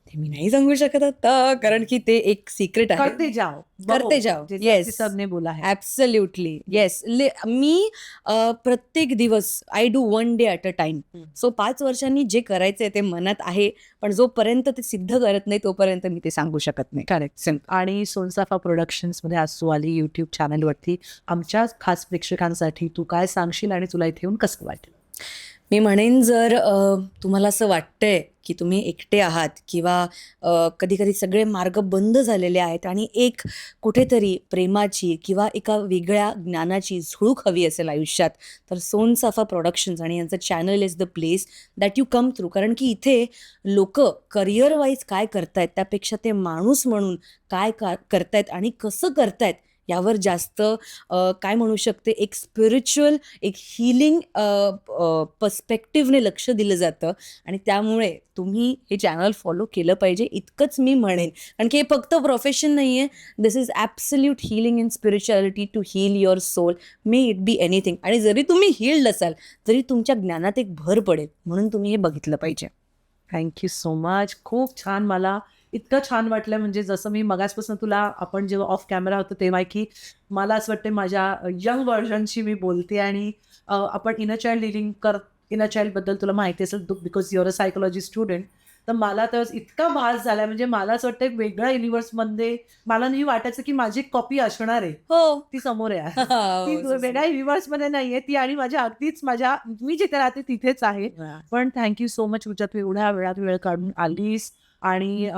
ते मी नाही सांगू शकत आता, कारण की ते एक सिक्रेट आहे. करते जाओ. येस, सबने बोला है. ऍब्सोल्युटली. येस. मी प्रत्येक दिवस I do 1 day at a time. So 5 वर्षांनी जे करायचंय ते मनात आहे, पण जोपर्यंत ते सिद्ध करत नाही तोपर्यंत मी ते सांगू शकत नाही. करेक्ट. आणि सोनसाफा प्रोडक्शन्स मध्ये आज तू आली युट्यूब चॅनलवरती. आमच्या खास प्रेक्षकांसाठी तू काय सांगशील आणि तुला इथे येऊन कसं वाटेल? मी म्हणेन, जर तुम्हाला असं वाटतंय की तुम्ही एकटे आहात, किंवा कधी कधी सगळे मार्ग बंद झालेले आहेत आणि एक कुठेतरी प्रेमाची किंवा एका वेगळ्या ज्ञानाची झुळूक हवी असेल आयुष्यात, तर सोनसाफा प्रोडक्शन्स आणि यांचं channel is the place that you come through. कारण की इथे लोक करिअर वाईज काय करतायत त्यापेक्षा ते माणूस म्हणून काय करतायत आणि कसं करतायत यावर जास्त काय म्हणू शकते, एक स्पिरिच्युअल, एक हिलिंग पर्स्पेक्टिव्हने लक्ष दिलं जातं. आणि त्यामुळे तुम्ही हे चॅनल फॉलो केलं पाहिजे, इतकंच मी म्हणेन. कारण की हे फक्त प्रोफेशन नाही आहे, this is absolute healing in spirituality to heal your soul, may it be anything. आणि जरी तुम्ही हील्ड असाल तरी तुमच्या ज्ञानात एक भर पडेल, म्हणून तुम्ही हे बघितलं पाहिजे. Thank you so much. खूप छान. मला इतकं छान वाटलं. म्हणजे जसं मी मगासपासून तुला, आपण जेव्हा ऑफ कॅमेरा होतो तेव्हा, की मला असं वाटतं माझ्या यंग व्हर्जनशी मी बोलते. आणि आपण इनर चाइल्ड बद्दल तुला माहिती असेल, because your a psychology student. तर मला तर इतका भास झाला, म्हणजे मला असं वाटतं वेगळ्या युनिव्हर्समध्ये मला नाही वाटायचं की माझी कॉपी असणार आहे. हो, ती समोर आहे. ती वेगळ्या युनिव्हर्समध्ये नाहीये ती, आणि माझ्या अगदीच मी जिथे राहते तिथेच आहे. पण थँक्यू सो मच रुचा, तू एवढ्या वेळात वेळ काढून आलीस. आणि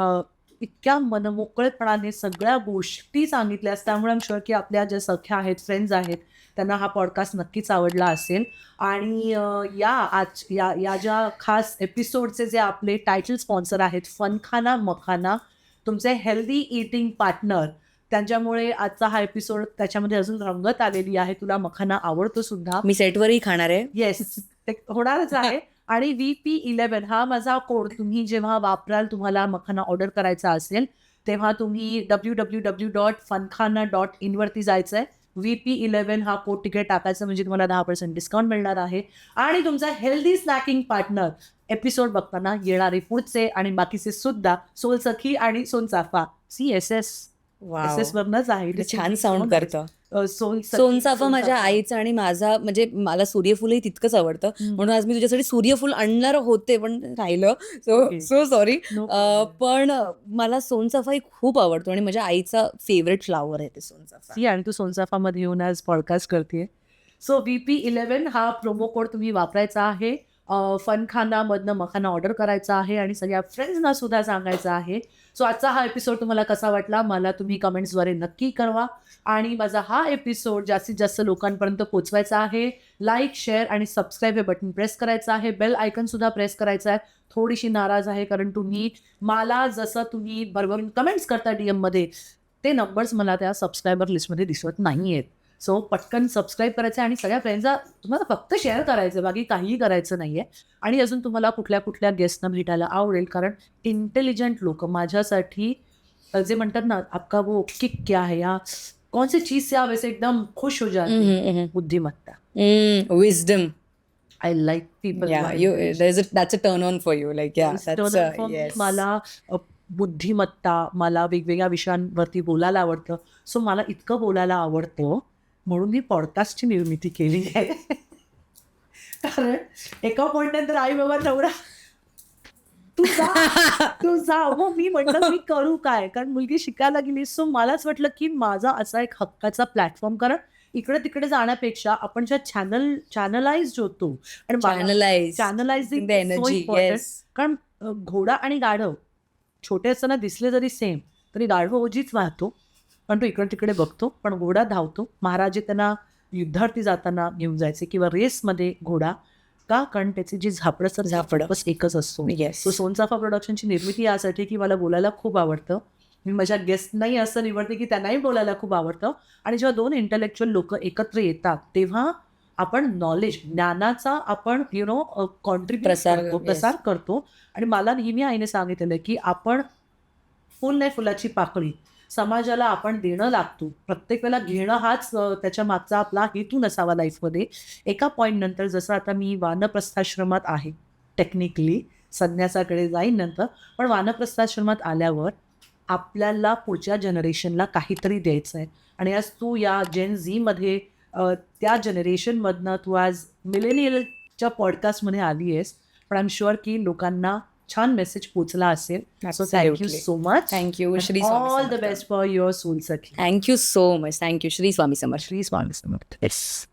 इतक्या मनमोकळेपणाने सगळ्या गोष्टी सांगितल्यास, त्यामुळे आम शुअर की आपल्या ज्या सख्या आहेत, फ्रेंड्स आहेत, त्यांना हा पॉडकास्ट नक्कीच आवडला असेल. आणि या ज्या खास एपिसोडचे जे आपले टायटल स्पॉन्सर आहेत, फनखाना मखाना, तुमचे हेल्दी ईटिंग पार्टनर, त्यांच्यामुळे आजचा हा एपिसोड त्याच्यामध्ये अजून रंगत आलेली आहे. तुला मखाना आवडतो सुद्धा. मी सेटवरही खाणार आहे. येस, ते होणारच आहे. आणि VP11 हा माझा कोड तुम्ही जेव्हा वापराल, तुम्हाला मखाना ऑर्डर करायचा असेल, तेव्हा तुम्ही www.funkhana.in वरती जायचं आहे. VP11 हा कोड तिकडे टाकायचा, म्हणजे तुम्हाला 10% डिस्काउंट मिळणार आहे. आणि तुमचा हेल्दी स्नॅकिंग पार्टनर एपिसोड बघताना येणारे पुढचे आणि बाकीचे सुद्धा सोलसखी आणि सोनचाफा CSS वरनच आहे. ते छान साऊंड करतं. सोनचाफा सोनचाफा माझ्या आईचं आणि माझा, म्हणजे मला सूर्यफूलही तितकंच आवडतं, म्हणून आज मी तुझ्यासाठी सूर्यफूल आणणार होते पण राहिलं, सो सॉरी. पण मला सोनचाफाही खूप आवडतो आणि माझ्या आईचा फेवरेट फ्लावर आहे ते सोनचाफा. आणि तू सोनचाफामध्ये येऊन आज पॉडकास्ट करते. सो VP11 हा प्रोमो कोड तुम्ही वापरायचा आहे. फनखानामधनं मखाना ऑर्डर करायचा आहे आणि सगळ्या फ्रेंड्सना सुद्धा सांगायचं आहे. सो आजचा हा एपिसोड तुम्हाला कसा वाटला मला तुम्ही कमेंट्सद्वारे नक्की कळवा. आणि माझा हा एपिसोड जास्तीत जास्त लोकांपर्यंत पोचवायचा आहे. लाईक, शेअर आणि सबस्क्राईब हे बटन प्रेस करायचं आहे. बेल आयकन सुद्धा प्रेस करायचा आहे. थोडीशी नाराज आहे कारण तुम्ही मला जसं तुम्ही भरभरून कमेंट्स करता DM मध्ये, ते नंबर्स मला त्या सबस्क्रायबर लिस्टमध्ये दिसत नाही आहेत. सो पटकन सबस्क्राईब करायचं आणि सगळ्या फ्रेंड्सला तुम्हाला फक्त शेअर करायचं, बाकी काहीही करायचं नाही आहे. आणि अजून तुम्हाला कुठल्या कुठल्या गेस्टना भेटायला आवडेल, कारण इंटेलिजंट लोक माझ्यासाठी जे म्हणतात ना, आपका वो किक क्या है, या कौन सी चीज से आप वैसे एकदम खुश हो जाते, बुद्धिमत्ता. Wisdom. I like people. That's a turn on for you. Like, yeah, that's yes. मला बुद्धिमत्ता, मला वेगवेगळ्या विषयांवरती बोलायला आवडतं. सो मला इतकं बोलायला आवडतं म्हणून मी पॉडकास्टची निर्मिती केली आहे. कारण एका पॉईंट नंतर आई बाबा नवरा तू जा मग मी म्हटलं मी करू काय, कारण मुलगी शिकायला गेली. सो मलाच वाटलं की माझा असा एक हक्काचा प्लॅटफॉर्म, कारण इकडे तिकडे जाण्यापेक्षा आपण ज्या चॅनलाइज होतो आणि चॅनलाइजिंग कारण घोडा आणि गाढव छोटे असताना दिसले जरी सेम, तरी गाढव ओजीच वाहतो पण तो इकडे तिकडे बघतो, पण घोडा धावतो. महाराजे त्यांना युद्धार्थी जाताना घेऊन जायचे किंवा रेसमध्ये घोडा का, कारण त्याची जी झापड बस एकच असतो. सो सोनचाफा प्रोडक्शनची निर्मिती यासाठी की मला बोलायला खूप आवडतं. मी माझ्या गेस्टनाही असं निवडते की त्यांनाही बोलायला खूप आवडतं. आणि जेव्हा दोन इंटेलेक्च्युअल लोक एकत्र येतात तेव्हा आपण नॉलेज, ज्ञानाचा आपण प्रसार करतो. आणि मला नेहमी आईने सांगितलेलं की आपण फुल नाही फुलाची पाकळी समाजाला आपण देणं लागतो. प्रत्येक वेळेला घेणं हाच त्याच्या मागचा आपला हेतू नसावा लाईफमध्ये. एका पॉईंट नंतर, जसं आता मी वानप्रस्थाश्रमात आहे, टेक्निकली संन्यासाकडे जाईन नंतर, पण वानप्रस्थाश्रमात आल्यावर आपल्याला पुढच्या जनरेशनला काहीतरी द्यायचं आहे. आणि आज तू या Gen Zमध्ये त्या जनरेशनमधनं तू आज मिलेनियलच्या पॉडकास्टमध्ये आली आहेस. पण आय एम शुअर की लोकांना छान मेसेज पोचला असेल. So thank you so much. Thank you. Shri all the best for your soul Sakhi. Thank you so much. Thank you. Shri Swami Samarth. Shri Swami Samarth. Yes.